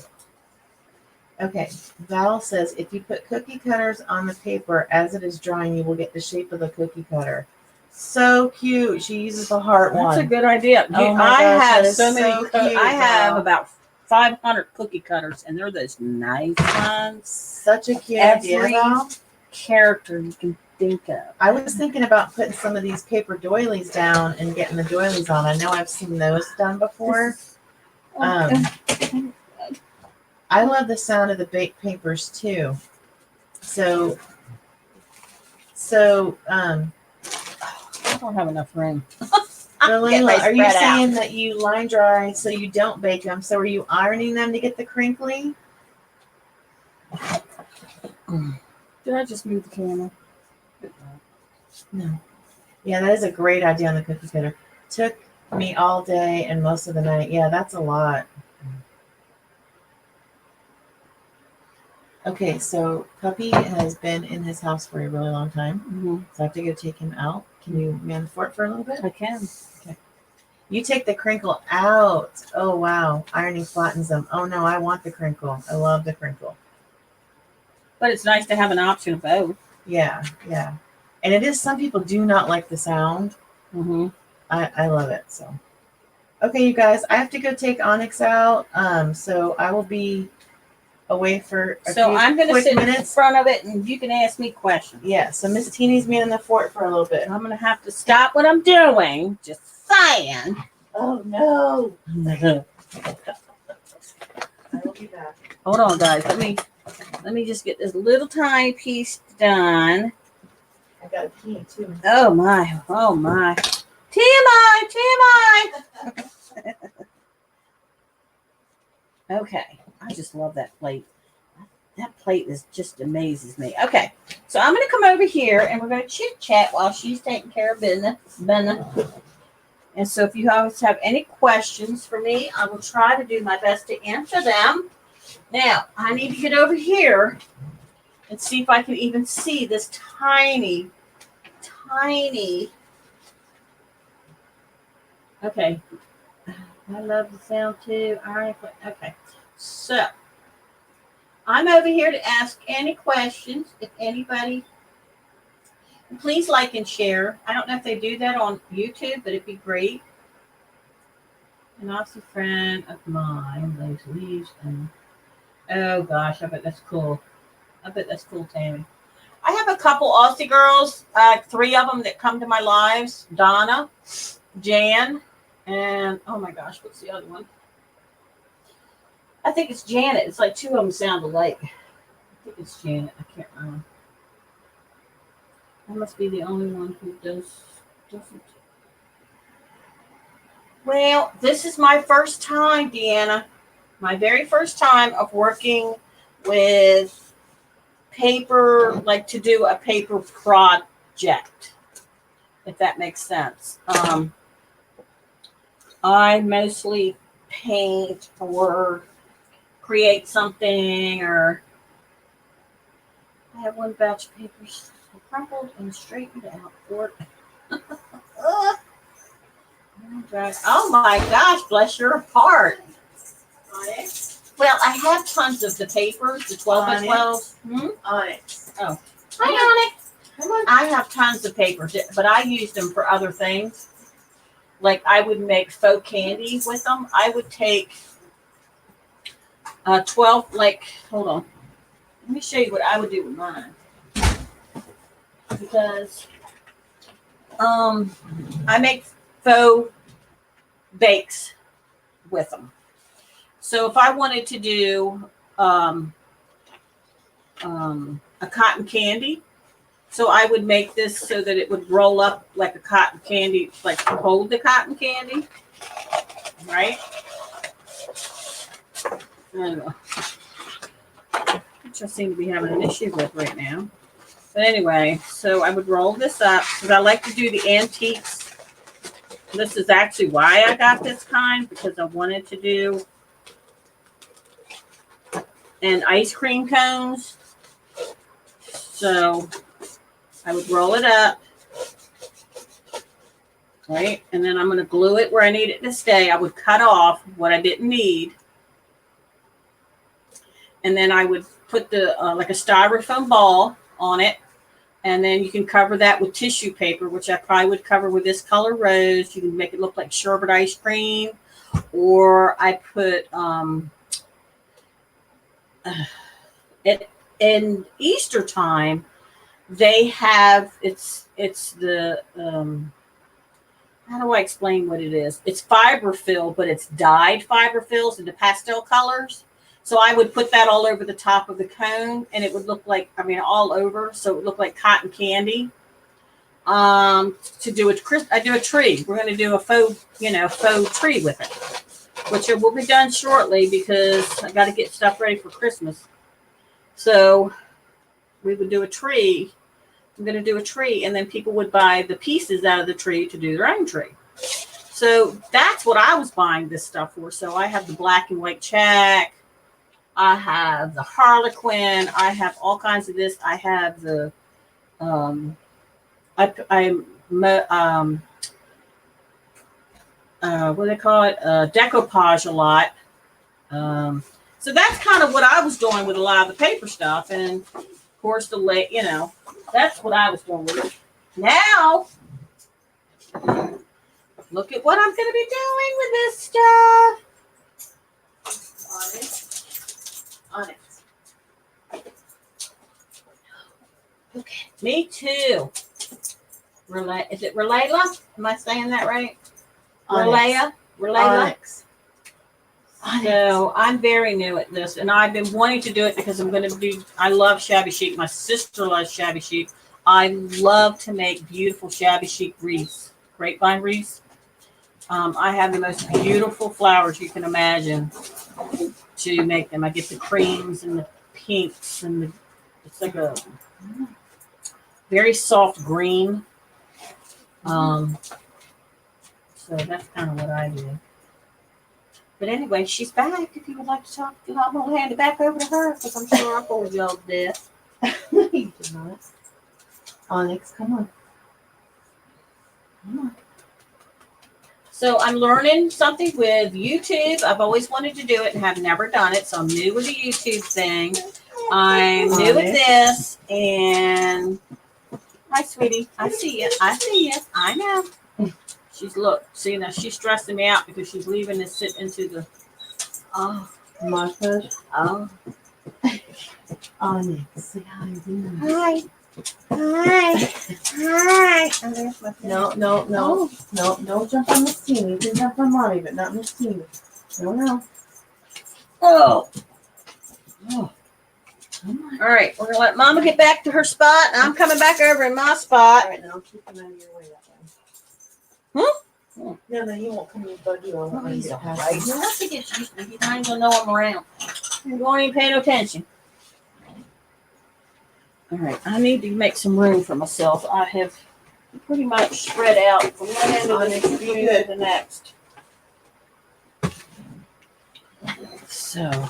Okay, Val says if you put cookie cutters on the paper as it is drying, you will get the shape of the cookie cutter. So cute. She uses the heart one. That's a good idea. Oh my I gosh, have that is so many. so cute, I have Val. about 500 cookie cutters, and they're those nice ones. Such a cute idea, Val. Character you can think of. I was thinking about putting some of these paper doilies down and getting the doilies on. I know I've seen those done before. I love the sound of the baked papers too. So I don't have enough room. Layla, are you saying that you line dry so you don't bake them? So are you ironing them to get the crinkly? Did I just move the camera? No. Yeah, that is a great idea on the cookie cutter. Took me all day and most of the night. Yeah, that's a lot. Okay, so Puppy has been in his house for a really long time. Mm-hmm. So I have to go take him out. Can you man the fort for a little bit? I can. Okay. You take the crinkle out. Oh, wow. Ironing flattens them. Oh, no, I want the crinkle. I love the crinkle. But it's nice to have an option of both. Yeah, yeah. And it is, some people do not like the sound. Mm-hmm. I love it, so. Okay, you guys, I have to go take Onyx out. So I will be away for a So few I'm going to quick sit in minutes. front of it, and you can ask me questions. Yeah, so Miss Teene's manning the fort for a little bit. I'm going to have to stop what I'm doing. Just saying. Oh no! I will be back. Hold on, guys. Let me just get this little tiny piece done. I got a pee too. Oh my! Oh my! TMI! TMI! Okay, I just love that plate. That plate is just amazes me. Okay, so I'm going to come over here and we're going to chit chat while she's taking care of business. And so, if you always have any questions for me, I will try to do my best to answer them. Now, I need to get over here and see if I can even see this tiny. Okay, I love the sound too. All right, okay. So, I'm over here to ask any questions. If anybody, please like and share. I don't know if they do that on YouTube, but it'd be great. An awesome friend of mine lays leaves and oh gosh, I bet that's cool. I bet that's cool, Tammy. I have a couple Aussie girls, 3 of them that come to my lives. Donna, Jan, and oh my gosh, what's the other one? I think it's Janet. It's like 2 of them sound alike. I think it's Janet. I can't remember. I must be the only one who doesn't. Well, this is my first time, Deanna. My very first time of working with paper, like to do a paper project, if that makes sense. I mostly paint or create something, or I have one batch of papers crumpled and straightened out for it. Oh my gosh, bless your heart. Well, I have tons of the papers, the 12 by 12. Onyx. Oh. Hi, Onyx. Come on. I have tons of papers, but I use them for other things. Like I would make faux candy with them. I would take 12, like, hold on. Let me show you what I would do with mine. Because I make faux bakes with them. So if I wanted to do a cotton candy, so I would make this so that it would roll up like a cotton candy, like hold the cotton candy, right? Anyway, which I seem to be having an issue with right now. But anyway, so I would roll this up because I like to do the antiques. This is actually why I got this kind, because I wanted to do and ice cream cones. So I would roll it up, right? And then I'm going to glue it where I need it to stay. I would cut off what I didn't need. And then I would put the like a styrofoam ball on it. And then you can cover that with tissue paper, which I probably would cover with this color rose. You can make it look like sherbet ice cream. Or I put it in Easter time, they have it's the how do I explain what it is? It's fiberfill, but it's dyed fiberfills into pastel colors. So I would put that all over the top of the cone, and it would look like, I mean, all over, so it would look like cotton candy. To do I do a tree. We're going to do a faux tree with it, which will be done shortly because I got to get stuff ready for Christmas. So we would do a tree. I'm going to do a tree, and then people would buy the pieces out of the tree to do their own tree. So that's what I was buying this stuff for. So I have the black and white check. I have the Harlequin. I have all kinds of this. I have the what do they call it? Decoupage a lot. So that's kind of what I was doing with a lot of the paper stuff, and of course that's what I was doing with it. Now Look at what I'm going to be doing with this stuff. Onyx. Okay. Me too. Is it Relayla? Am I saying that right? Relayla? Onyx. So I'm very new at this, and I've been wanting to do it because I love shabby chic. My sister loves shabby chic. I love to make beautiful shabby chic wreaths, grapevine wreaths. I have the most beautiful flowers you can imagine to make them. I get the creams and the pinks, and it's like a very soft green. So that's kind of what I do. But anyway, she's back. If you would like to talk, I'm going to hand it back over to her because I'm sure I bored y'all to death. You did not. Onyx, come on. Come on. So I'm learning something with YouTube. I've always wanted to do it and have never done it. So I'm new with the YouTube thing. I'm new with this. And hi, sweetie. I see you. I see you. I know. See now she's stressing me out because she's leaving this sit into the Martha. oh Onyx, say hi. hi. Hi. Hi. Oh, there's my phone. No, don't jump on Miss Teene. You can jump on Mommy, but not Miss Teene. No. Oh. Oh. Come on. All right, we're gonna let Mama get back to her spot, and I'm coming back over in my All spot. right, now keep him out of your way that way. Hmm? No, you won't come in the buggy or Oh, he's all past right. him. You'll have to get used to it. He's not even gonna know I'm around. You won't even pay no attention. All right, I need to make some room for myself. I have pretty much spread out from one end of this room to the next. So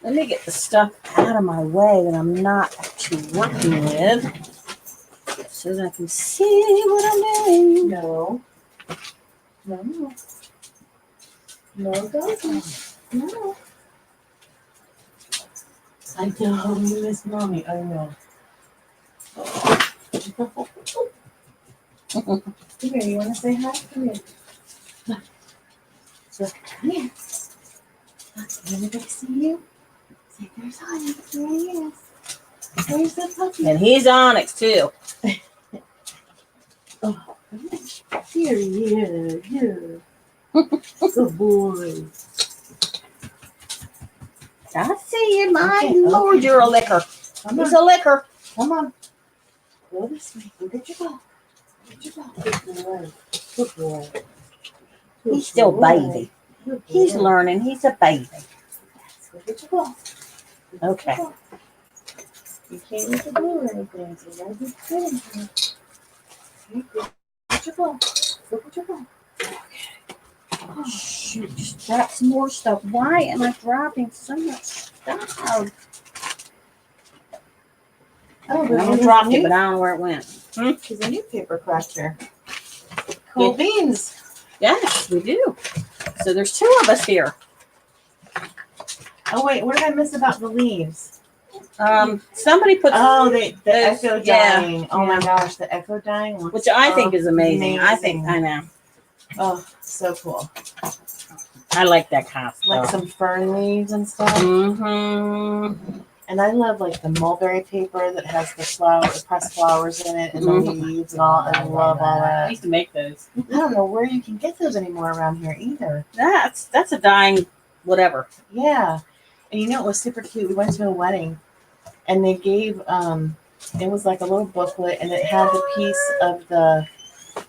let me get the stuff out of my way that I'm not actually working with, so that I can see what I'm doing. No, don't. No. I know you miss Mommy. I know. Come here. You want to say hi? Come here. So, come here. Can anybody see you? Say, there's Onyx. There he is. There's the puppy. And he's Onyx too. Oh, here he is. Here. Good boy. I see you, my Okay, lord, okay. you're a licker. Come He's on. a licker. Come on. Go this way. Go get your ball. Get your ball. Good boy. Good boy. He's still baby. Good He's boy. learning. He's a baby. Go get your ball. Go get Okay. your ball. You can't use the ball or anything, so you gotta be good in here. Okay, go get your ball. Go get your ball. Oh, shoot. Just drop some more stuff. Why am I dropping so much stuff? Oh, I dropped it, but I don't know where it went. She's a new paper crafter. Cool beans. Yes, we do. So there's two of us here. Oh wait, what did I miss about the leaves? Somebody put The those- echo yeah, dying. Oh my gosh, the echo dying looks which I think is amazing. amazing. I know. Oh, so cool. I like that kind of stuff. Like some fern leaves and stuff. Mm-hmm. And I love like the mulberry paper that has the pressed flowers in it and the leaves and all. I love all I that. used to make those. I don't know where you can get those anymore around here either. That's a dying whatever. Yeah. And you know it was super cute. We went to a wedding and they gave it was like a little booklet and it had the piece of the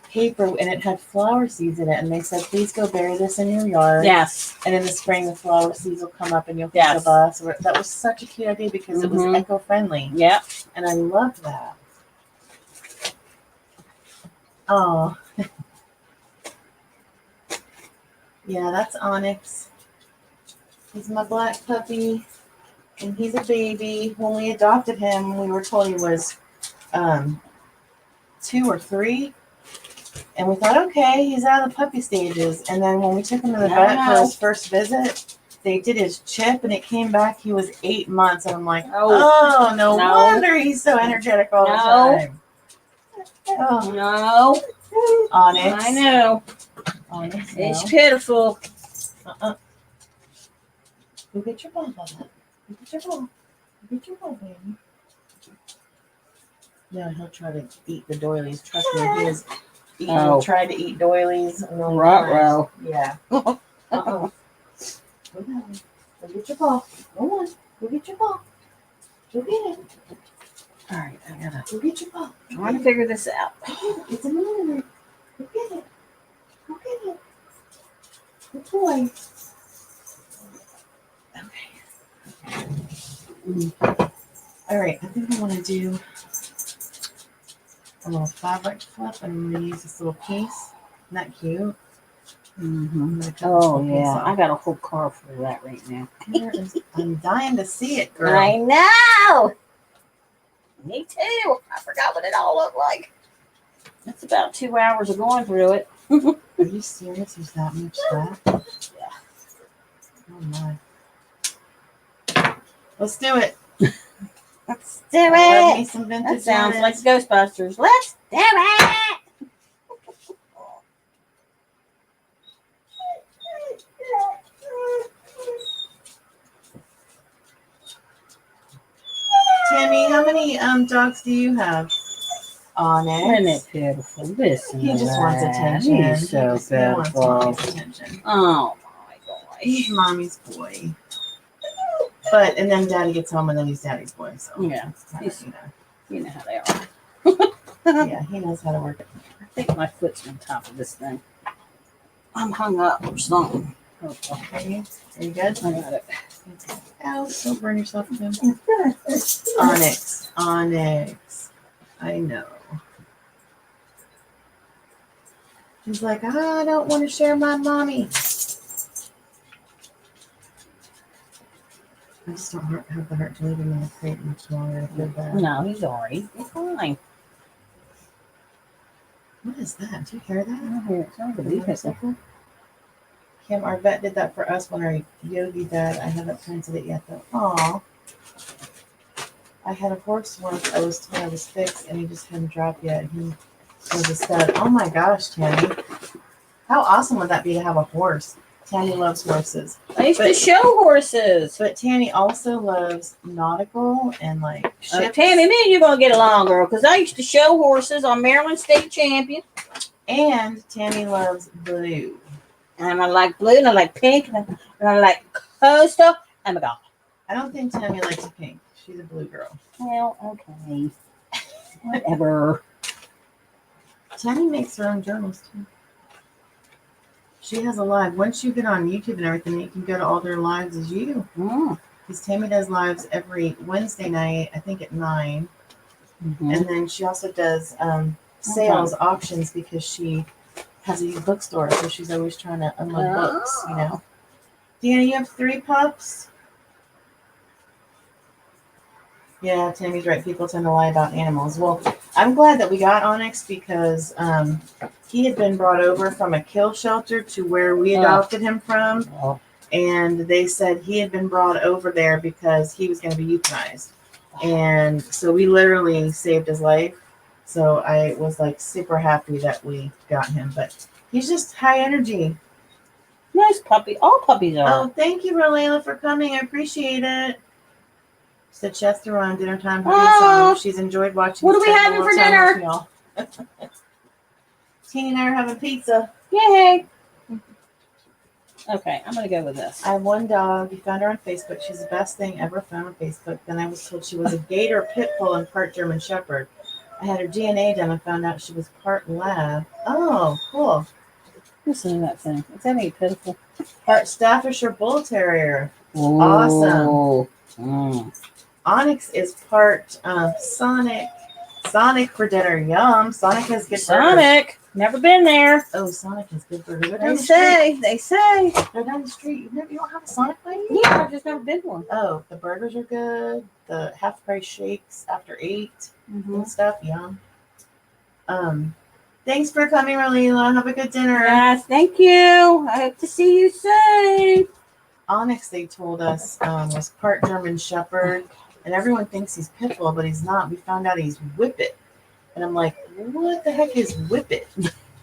paper and it had flower seeds in it and they said please go bury this in your yard. Yes. And in the spring the flower seeds will come up and you'll think Yes. of us. That was such a cute idea because it was Mhm. eco-friendly. Yep. And I love that. Oh. Yeah, that's Onyx. He's my black puppy. And he's a baby. When we adopted him, we were told he was 2 or 3. And we thought, okay, he's out of the puppy stages. And then when we took him to the vet for his first visit, they did his chip and it came back he was 8 months. And I'm like, oh, no wonder he's so energetic all the time. Oh, No. Onyx. I know. Onyx, It's no. pitiful. Go get your ball, Bubba. Go get your ball. Go get your ball, baby. No, he'll try to eat the doilies. Trust me, he has tried to eat doilies a million times. Ruh-roh. Yeah. Go down. Go get your ball. Go on. Go get your ball. Go get it. All right, I gotta Go get your ball. trying to figure this out. It's a millimeter. Go get it. Go get it. Good boy. Okay. All right, I think I want to do a little fabric flip, and I'm going to use this little piece. Isn't that cute? Mm-hmm. I'm Oh yeah, I got a whole car full of that right now. I'm dying to see it, girl. I know. Me too. I forgot what it all looked like. It's about 2 hours of going through it. Are you serious? There's that much stuff? Yeah. Oh my. Let's do it. Let's do I love me it. some vintage That sounds like linens. Ghostbusters. Let's do it. Tammy, how many dogs do you have? Onyx. Isn't it beautiful? Listen, He just wants attention. He's so he wants mommy's beautiful. attention. Oh my He's gosh. mommy's boy. And then daddy gets home and then he's daddy's boy. So Yeah. it's kind You know how they are. of, yeah, he knows how to work it. I think my foot's on top of this thing. I'm hung up or something. Okay. Are you good? I got it. Ow, don't burn yourself again. Onyx. Onyx. I know. He's like, I don't want to share my mommy. I just don't have the heart to leave him in the crate much longer. I feel bad. No, he's alright. He's fine. What is that? Do you hear that? I hear it. Sounds like a vehicle. Kim, our vet did that for us when our Yogi died. I haven't printed it yet though. Aw. I had a horse once. I was told I was fixed and he just hadn't dropped yet. He was a stud. Oh my gosh, Tammy. How awesome would that be to have a horse? Tammy loves horses. I used to show horses. But Tammy also loves nautical and like ships. Tammy, me and you're going to get along, girl, because I used to show horses on Maryland State Champion. And Tammy loves blue. And I like blue, and I like pink, and I like coastal. Oh my God. I don't think Tammy likes pink. She's a blue girl. Well, okay. Whatever. Tammy makes her own journals too. She has a live. Once you get on YouTube and everything, you can go to all their lives as you. Because Tammy does lives every Wednesday night, I think at 9. Mm-hmm. And then she also does sales, auctions, because she has a bookstore. So she's always trying to unload books, you know. Deanna, you have 3 pups? Yeah, Tammy's right. People tend to lie about animals. Well, I'm glad that we got Onyx because he had been brought over from a kill shelter to where we adopted him from. And they said he had been brought over there because he was going to be euthanized. And so we literally saved his life. So I was like super happy that we got him. But he's just high energy. Nice puppy. All puppies are. Oh, thank you, Rolayla, for coming. I appreciate it. Said Chester on dinner time. She's enjoyed watching. What are we having for dinner? Teene and I are having pizza. Yay! Okay, I'm gonna go with this. I have one dog. We found her on Facebook. She's the best thing ever found on Facebook. Then I was told she was a gator pit bull and part German shepherd. I had her DNA done and found out she was part lab. Oh, cool. Listen to that thing. Is that ain't pitiful? Part Staffordshire Bull Terrier. Ooh. Awesome. Mm. Onyx is part Sonic. Sonic for dinner. Yum. Sonic has good burgers. Sonic. Never been there. Oh, Sonic has good burgers. They say. They're down the street. You don't have a Sonic lady? Yeah, I've just never been to one. Oh, the burgers are good. The half price shakes after 8 and stuff. Yum. Thanks for coming, Rolayla. Have a good dinner. Yes, thank you. I hope to see you soon. Onyx, they told us, was part German Shepherd, and everyone thinks he's pit bull, but he's not. We found out he's Whippet, and I'm like, what the heck is Whippet?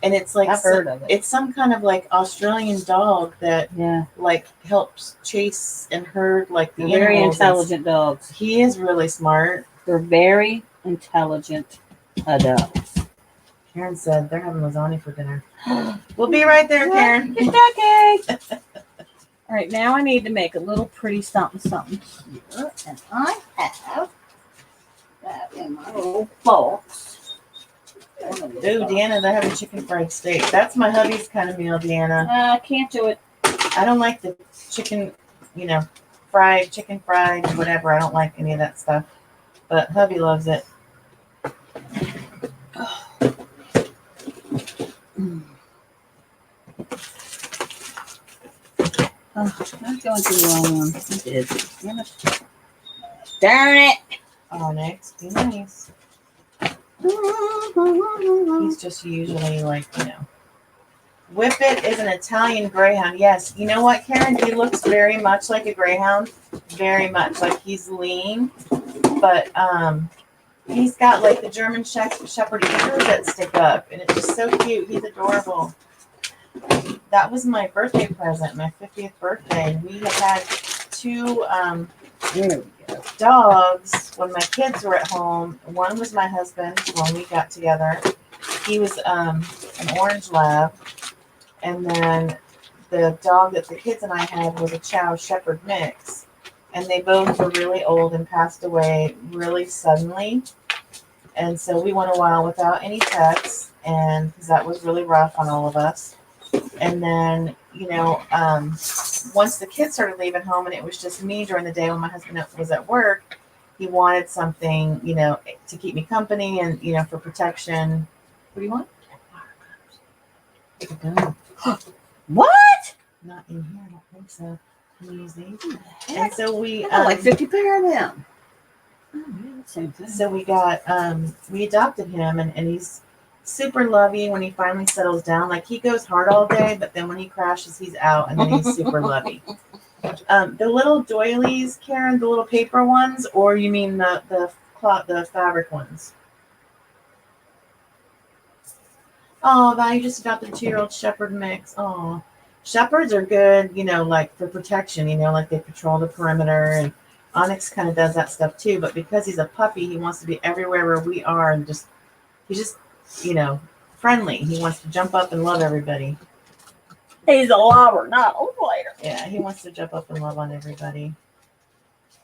And it's like I've heard of it. it's some kind of like Australian dog that Yeah, like helps chase and herd like the they're very animals. intelligent dogs. He is really smart. They're very intelligent dogs. Karen said they're having lasagna for dinner. We'll be right there, Karen. Okay. All right, now I need to make a little pretty something here, and I have that in my little box. Ooh, Deanna, they're having chicken fried steak. That's my hubby's kind of meal, Deanna. I can't do it. I don't like the chicken, fried, whatever. I don't like any of that stuff. But hubby loves it. Oh, I'm going to the wrong one. I did. Damn it. Darn it. Onyx, be nice. He's just usually like, Whippet is an Italian greyhound. Yes. You know what, Karen? He looks very much like a greyhound. Very much. Like he's lean. But he's got like the German Shepherd ears that stick up. And it's just so cute. He's adorable. That was my birthday present, my 50th birthday. We had 2 dogs when my kids were at home. One was my husband when we got together. He was an orange lab. And then the dog that the kids and I had was a Chow Shepherd mix. And they both were really old and passed away really suddenly. And so we went a while without any pets, and because that was really rough on all of us. And then, once the kids started leaving home and it was just me during the day when my husband was at work, he wanted something, to keep me company and, for protection. What do you want? Take a gun. What? Not in here, I don't think so. Can you use these? And so we like 50 pair of them. Oh, yeah, same thing. So we got we adopted him, and he's super lovey when he finally settles down. Like he goes hard all day, but then when he crashes, he's out, and then he's super lovey. The little doilies, Karen, the little paper ones, or you mean the fabric ones? Oh, Val, you just adopted a 2-year-old Shepherd mix. Oh, Shepherds are good, like for protection, like they patrol the perimeter, and Onyx kind of does that stuff too. But because he's a puppy, he wants to be everywhere where we are, and he's just, friendly. He wants to jump up and love everybody. He's a lover, not a fighter. Yeah, he wants to jump up and love on everybody.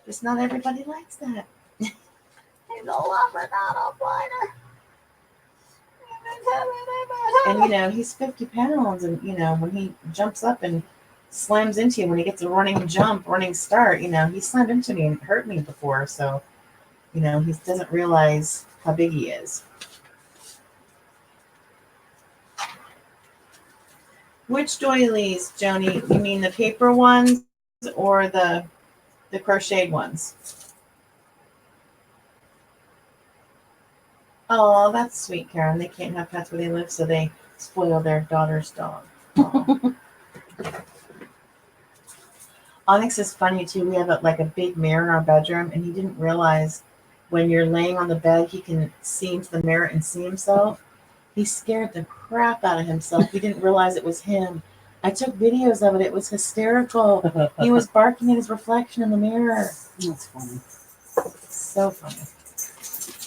Just not everybody likes that. He's a lover, not a fighter. And he's 50 pounds, and when he jumps up and slams into you, when he gets a running start, he slammed into me and hurt me before, so he doesn't realize how big he is. Which doilies, Joni? You mean the paper ones or the crocheted ones? Oh, that's sweet, Karen. They can't have pets where they live, so they spoil their daughter's dog. Onyx is funny, too. We have a big mirror in our bedroom, and he didn't realize when you're laying on the bed, he can see into the mirror and see himself. He scared the crap out of himself. He didn't realize it was him. I took videos of it. It was hysterical. He was barking at his reflection in the mirror. That's funny. So funny.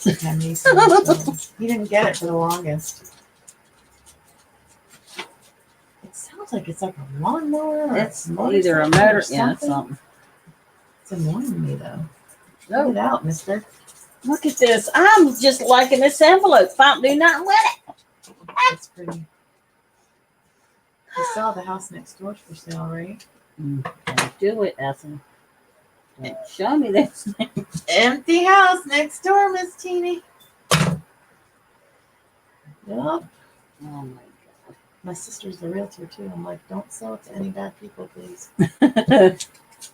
He didn't get it for the longest. It sounds like it's like a lawnmower. It's either a motor or something. It's annoying me though. Get it out, mister. Look at this. I'm just liking this envelope. If I don't do nothing with it. It's pretty. You saw the house next door for sale, right? Don't do it, Ethel. Don't show me this. Empty house next door, Miss Teene. Yep. Oh my God. My sister's the realtor too. I'm like, don't sell it to any bad people, please.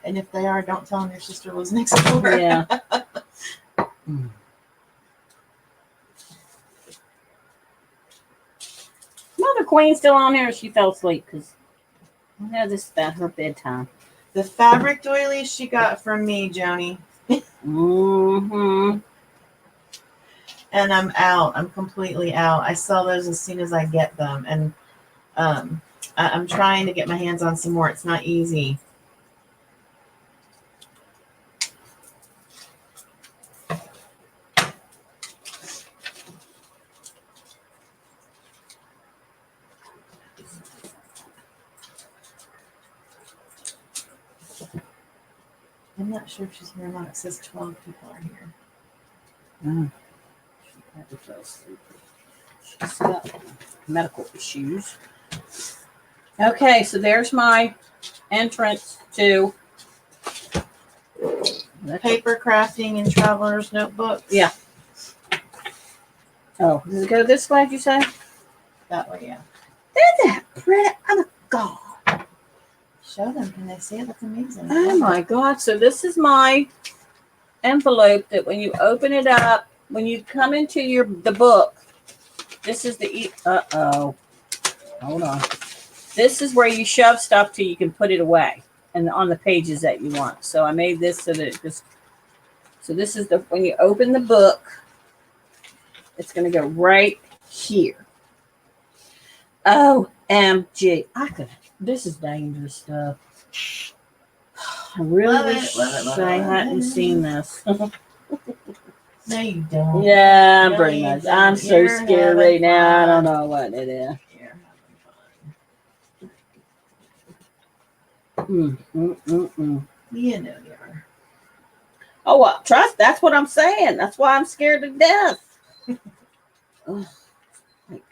And if they are, don't tell them your sister was next door. Yeah. Mother Queen's still on here. She fell asleep because this is about her bedtime. The fabric doilies she got from me, Joni. Mm-hmm. and I'm out. I'm completely out. I sell those as soon as I get them, and I'm trying to get my hands on some more. It's not easy. I'm not sure if she's here or not. It says 12 people are here. She probably fell asleep. She's got medical issues. Okay, so there's my entrance to Paper crafting and traveler's notebook. Yeah. Oh, does it go this way, did you say? That way, yeah. Isn't that pretty? Oh my god. Show them. Can they see it? That's amazing. Oh my god. So this is my envelope that when you open it up, when you come into the book, this is the uh-oh. Hold on. This is where you shove stuff till you can put it away and on the pages that you want. So I made this so that it just, so this is the, when you open the book, it's going to go right here. OMG. This is dangerous stuff. I really wish I hadn't seen this. No, you don't. Yeah, No, pretty you much. don't. I'm so You're scared right having now. I fun. don't know what it is. You're having fun. You know you are. Oh, well, trust. That's what I'm saying. That's why I'm scared to death. Ugh, like,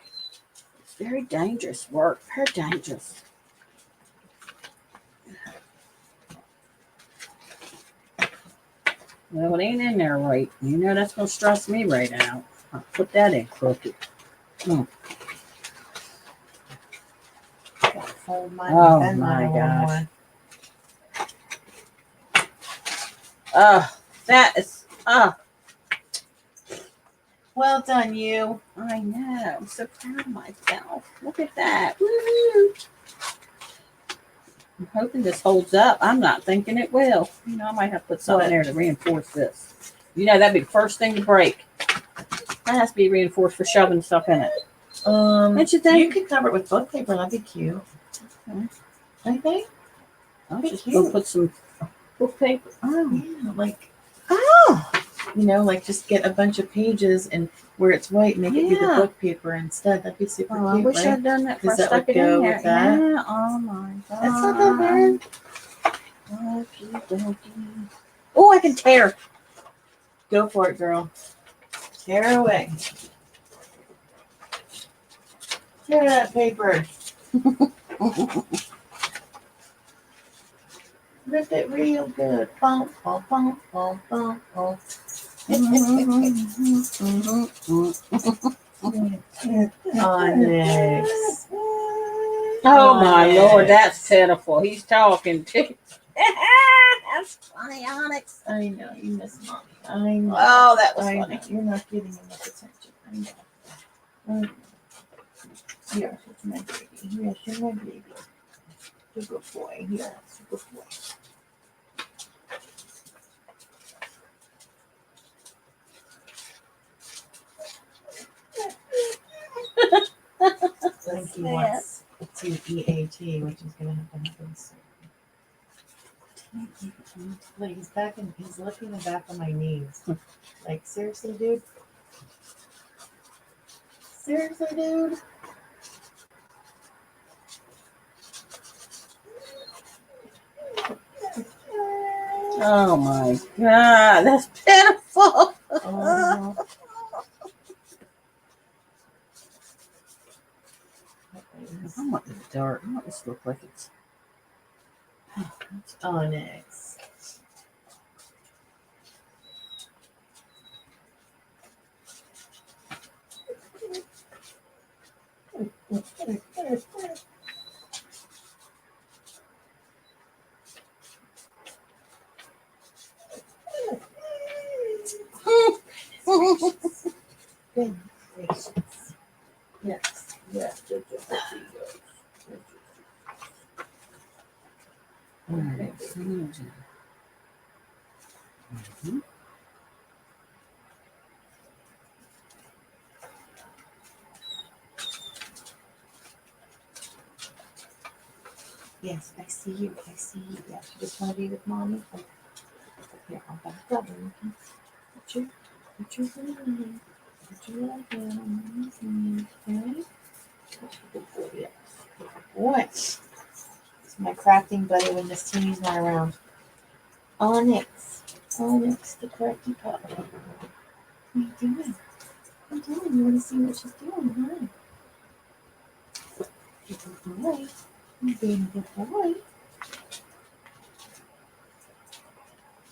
it's very dangerous work. Very dangerous. Well, it ain't in there right. You know that's gonna stress me right out. I'll put that in crooked. Fold mine Oh and bend my mine a little gosh. more. That is. Well done, you. I know. I'm so proud of myself. Look at that. Woo! I'm hoping this holds up. I'm not thinking it will. You know, I might have to put something there to reinforce this. You know, that'd be the first thing to break. That has to be reinforced for shoving stuff in it. Don't you think? You could cover it with book paper. That'd be cute. Okay. I think. I'll Be just cute. go put some book paper. Oh. Yeah, like, Oh. you know, like just get a bunch of pages and where it's white, make it be the Yeah. book paper instead. That'd be super Oh, I cute, wish right? I'd done that before I 'Cause that stuck would it in go there. with that. Yeah. Oh my god. That's not that bad. Okey-dokey. Oh, I can tear. Go for it, girl. Tear away. Tear that paper. Rip it real good. Bump, bump, bump, bump, bump, bump. Onyx. Oh my lord, that's pitiful. He's talking too. That's funny, Onyx. I know, you miss mommy. I know. Oh, that was I funny. know. You're not getting enough attention. I know. Yes, it's my baby. Yes, you're my baby. You're a good boy. Yes, you're a good boy. I think he wants to EAT, which is going to have to happen soon. Look, he's back and he's looking the back of my knees. Like, seriously, dude? Seriously, dude? Oh my god, that's pitiful. Uh-huh. I want this dark. I want this to look like it's. Onyx. Good gracious. Yes, yes, yes, yes, yes. Okay. Yes, I see you. I see you. Yes, you just want to be with mommy. Oh, here, I'll back up and you can put your hand. Put your little hand on mommy's knee. Okay? Good boy. Yes. Good boy. It's my crafting buddy when Miss Teeny's not around. Onyx. Onyx, the crafty pup. What are you doing? I'm telling you, want to see what she's doing, huh? Good boy. You're being a good boy.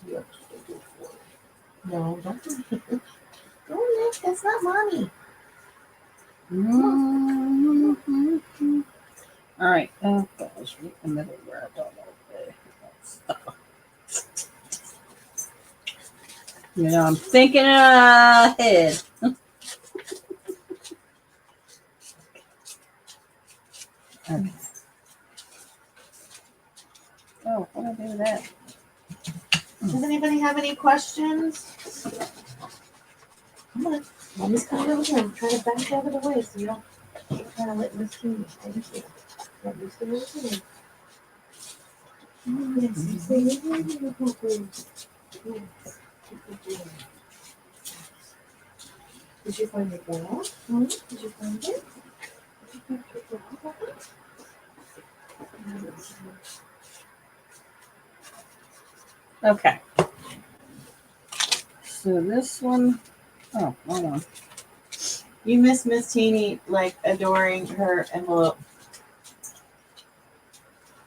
Yes, a good boy. No, don't do it. Don't, Nick. That's not mommy. Mm-hmm. All right. Oh gosh, right in the middle where I don't know. You know, I'm thinking ahead. Okay. Oh, what do I do with that? Does anybody have any questions? Come on. Mommy's coming over here. I'm trying to back out of the way so you don't kind of let Miss Teeny. Let me stay over here. Yes, you stay over here. Yes. Did you find your ball? Did you find it? Did you find your ball? Okay. So this one, oh, hold on. You miss Miss Teeny like adoring her envelope.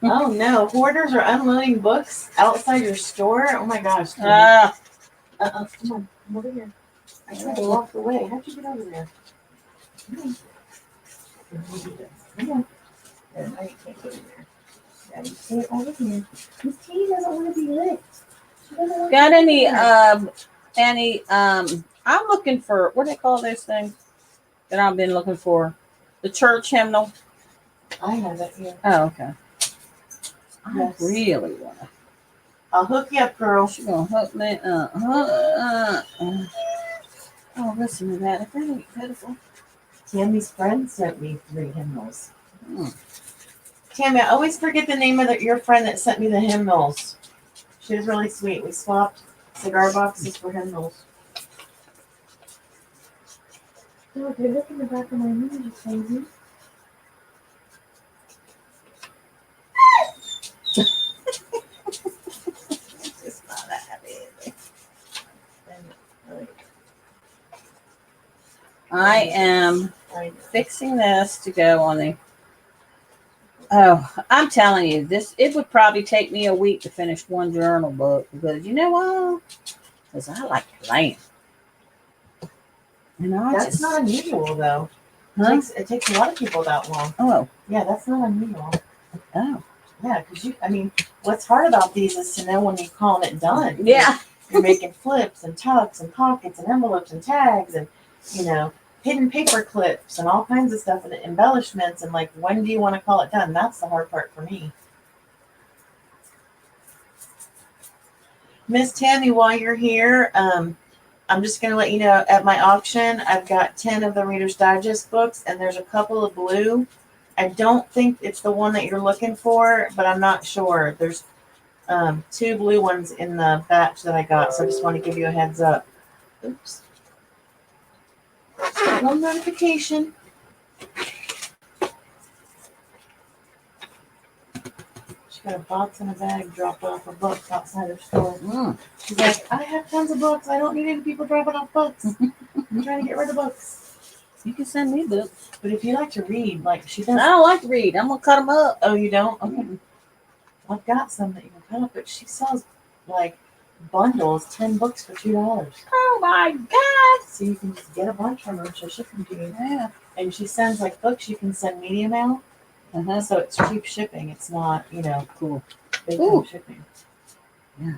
Oh no, hoarders are unloading books outside your store? Oh my gosh. Teeny. Come on, come over here. I tried to walk away. How'd you get over there? Come on. Come on. Now you can't get in there. Now you stay over here. Miss Teeny doesn't want to be licked. She doesn't want Got to be licked. I'm looking for, what do they call those things that I've been looking for? The church hymnal. I have it here. Oh, okay. Yes. I really want to. I'll hook you up, girl. She's going to hook me up. Oh, listen to that. Isn't that pitiful? Tammy's friend sent me 3 hymnals. Hmm. Tammy, I always forget the name of your friend that sent me the hymnals. She was really sweet. We swapped cigar boxes for hymnals. Oh, if you're looking in the back of my knee, you crazy. It's not that big. I am fixing this to go on the. Oh, I'm telling you, it would probably take me a week to finish one journal book because you know what? Because I like playing. You know, That's not unusual, though. Huh? It takes a lot of people that long. Oh. Yeah, that's not unusual. Oh. Yeah, because what's hard about these is to know when you're calling it done. Yeah. You're making flips and tucks and pockets and envelopes and tags and, hidden paper clips and all kinds of stuff and embellishments and like, when do you want to call it done? That's the hard part for me. Miss Tammy, while you're here, I'm just going to let you know at my auction, I've got 10 of the Reader's Digest books and there's a couple of blue. I don't think it's the one that you're looking for, but I'm not sure. There's 2 blue ones in the batch that I got, so I just want to give you a heads up. Oops. One notification. She got a box and a bag dropped off of books outside her store. Mm. She's like, I have tons of books. I don't need any people dropping off books. I'm trying to get rid of books. You can send me books. But if you like to read, like she does. I don't like to read. I'm going to cut them up. Oh, you don't? Okay. I've got some that you can cut up, but she sells like bundles, 10 books for $2. Oh my God. So you can just get a bunch from her. She'll ship them to you. Yeah. And she sends like books you can send media mail. So it's cheap shipping. It's not, cool. big time shipping. Yeah.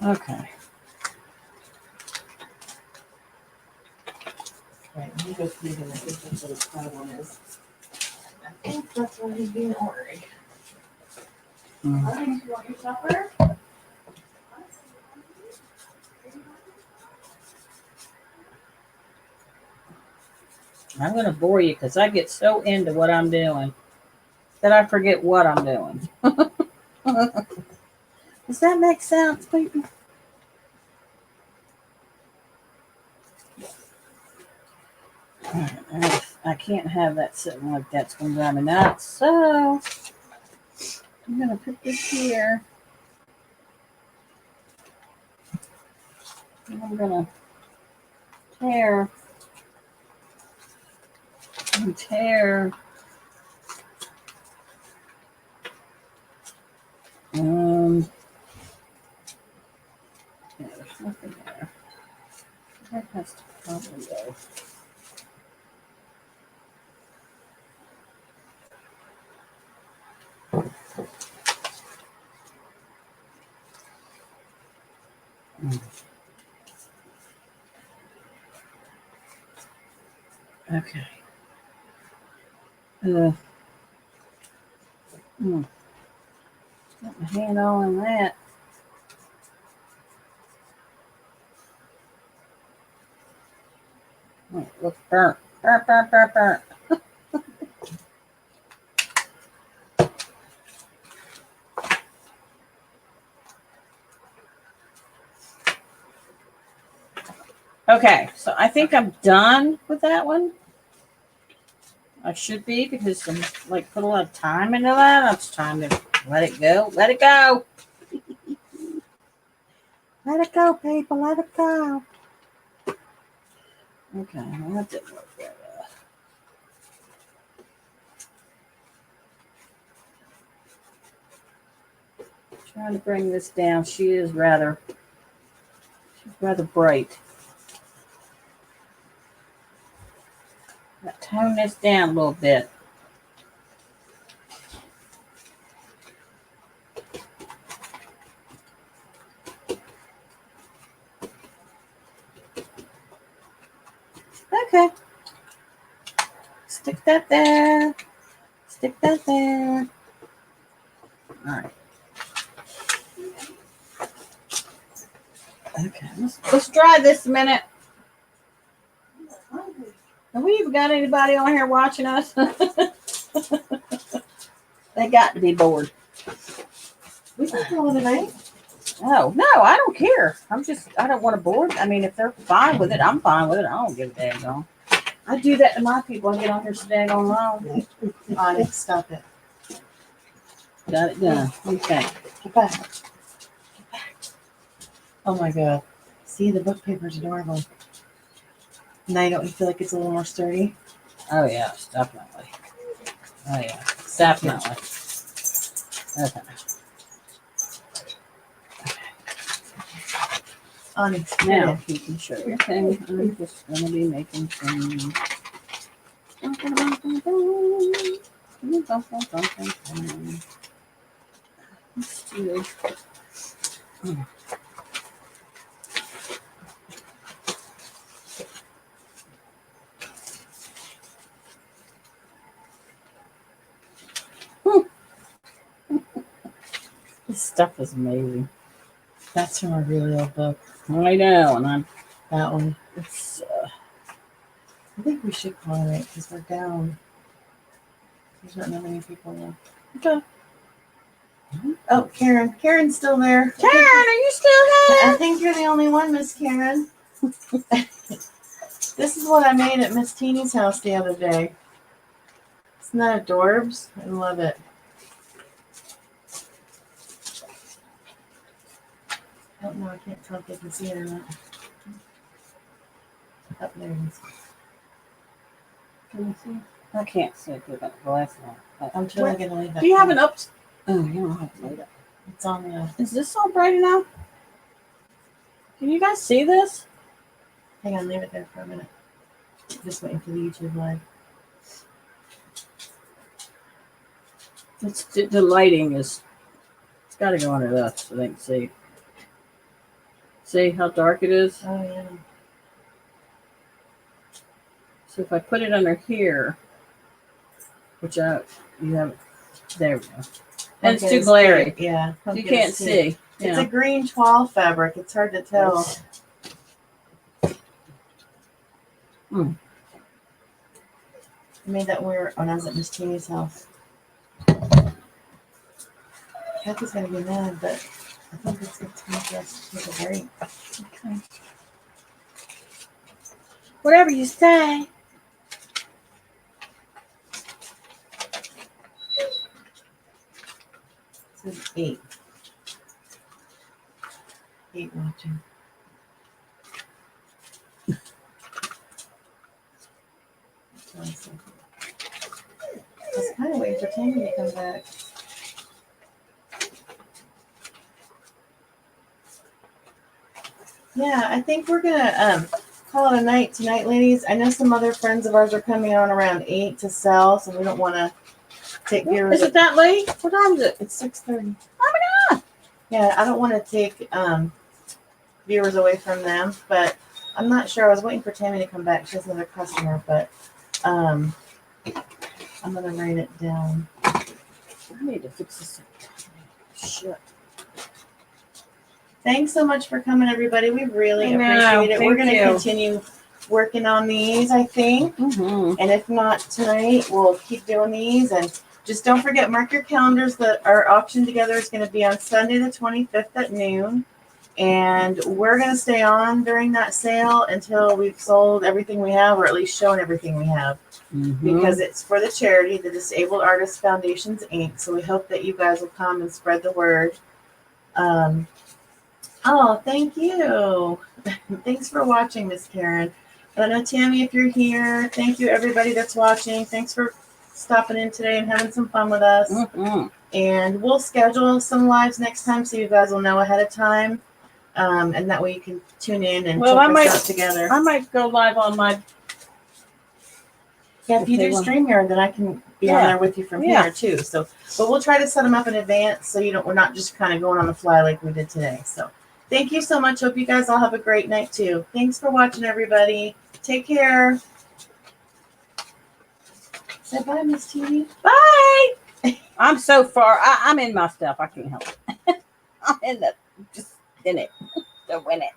Okay. Right, you go feed him. I think that's what his problem is. I think that's why he's being ornery. Mm. All right, you want your supper? I'm going to bore you because I get so into what I'm doing that I forget what I'm doing. Does that make sense, people? I can't have that sitting like that. It's going to drive me nuts. So I'm going to put this here. And I'm going to tear and tear. Yeah, there's nothing there. That has to probably go. Okay. Got my hand all in that. Oh, it looks burnt. Burnt, burnt, burnt, burnt. Okay, so I think I'm done with that one. I should be because I'm like put a lot of time into that. It's time to let it go. Let it go. Let it go, people. Let it go. Okay, well, that didn't work very well. Trying to bring this down. She's rather bright. Tone this down a little bit. Okay. Stick that there. Stick that there. All right. Okay. Let's try this a minute. Have we even got anybody on here watching us? They got to be bored. We can call it a night. Oh, no, I don't care. I don't want to board. I mean, if they're fine with it, I'm fine with it. I don't give a damn on. I do that to my people. I get on here so dang on long. Onyx, stop it. Got it done. What do you think? Get back. Get back. Oh my god. See, the book paper's adorable. Now don't you feel like it's a little more sturdy? Oh, yeah, definitely. Oh, yeah, definitely. Okay. Onyx, Now, you can show your thing. I'm just going to be making some. Let's do. This stuff is amazing. That's from a really old book. I know, and That one. it's. I think we should call it because we're down. There's not that many people left. Okay. Oh, Karen. Karen's still there. Karen, are you still here? I think you're the only one, Miss Karen. This is what I made at Miss Teene's house the other day. Isn't that adorbs? I love it. I don't know. I can't tell if they can see it or not. Up there it is. Can you see? I can't see it with that glass on. I'm totally going to leave that. Do you have an up? Oh, you don't have to leave it. It's on the. Is this all bright enough? Can you guys see this? Hang on, leave it there for a minute. Just waiting for the YouTube live. It's the lighting is. It's got to go under that so they can see. See how dark it is? Oh, yeah. So if I put it under here, which you have, there we go. And it's too glary. Yeah. You can't see. It's a green toile fabric. It's hard to tell. I made that when I was at Miss Teene's house. Kathy's gonna be mad, but I think it's good time for us to take a break. Okay. Whatever you say. This is 8. 8 watching. I was kind of waiting for Teene to come back. Yeah, I think we're gonna call it a night tonight, ladies. I know some other friends of ours are coming on around 8 to sell, so we don't want to take viewers. Is it that late? What time is it? It's 6:30. Oh my God. Yeah, I don't want to take viewers away from them, but I'm not sure. I was waiting for Tammy to come back. She has another customer, but I'm gonna write it down. I need to fix this. Shit. Thanks so much for coming, everybody. We really I know, appreciate it. We're thank gonna you. continue working on these, I think. Mm-hmm. And if not tonight, we'll keep doing these. And just don't forget, mark your calendars that our auction together is going to be on Sunday the 25th at noon. And we're going to stay on during that sale until we've sold everything we have, or at least shown everything we have. Mm-hmm. Because it's for the charity, the Disabled Artists Foundations, Inc. So we hope that you guys will come and spread the word. Oh, thank you. Thanks for watching, Miss Karen. I don't know, Tammy, if you're here. Thank you, everybody that's watching. Thanks for stopping in today and having some fun with us. Mm-hmm. And we'll schedule some lives next time so you guys will know ahead of time. And that way you can tune in and check us out together. I might go live on my. Yeah, if you do StreamYard, then I can be on there with you from here too. So, but we'll try to set them up in advance so we're not just kind of going on the fly like we did today. So, thank you so much. Hope you guys all have a great night too. Thanks for watching, everybody. Take care. Say bye, Miss Teene. Bye. I'm so far. I'm in my stuff. I can't help it. I'm in it. To win it.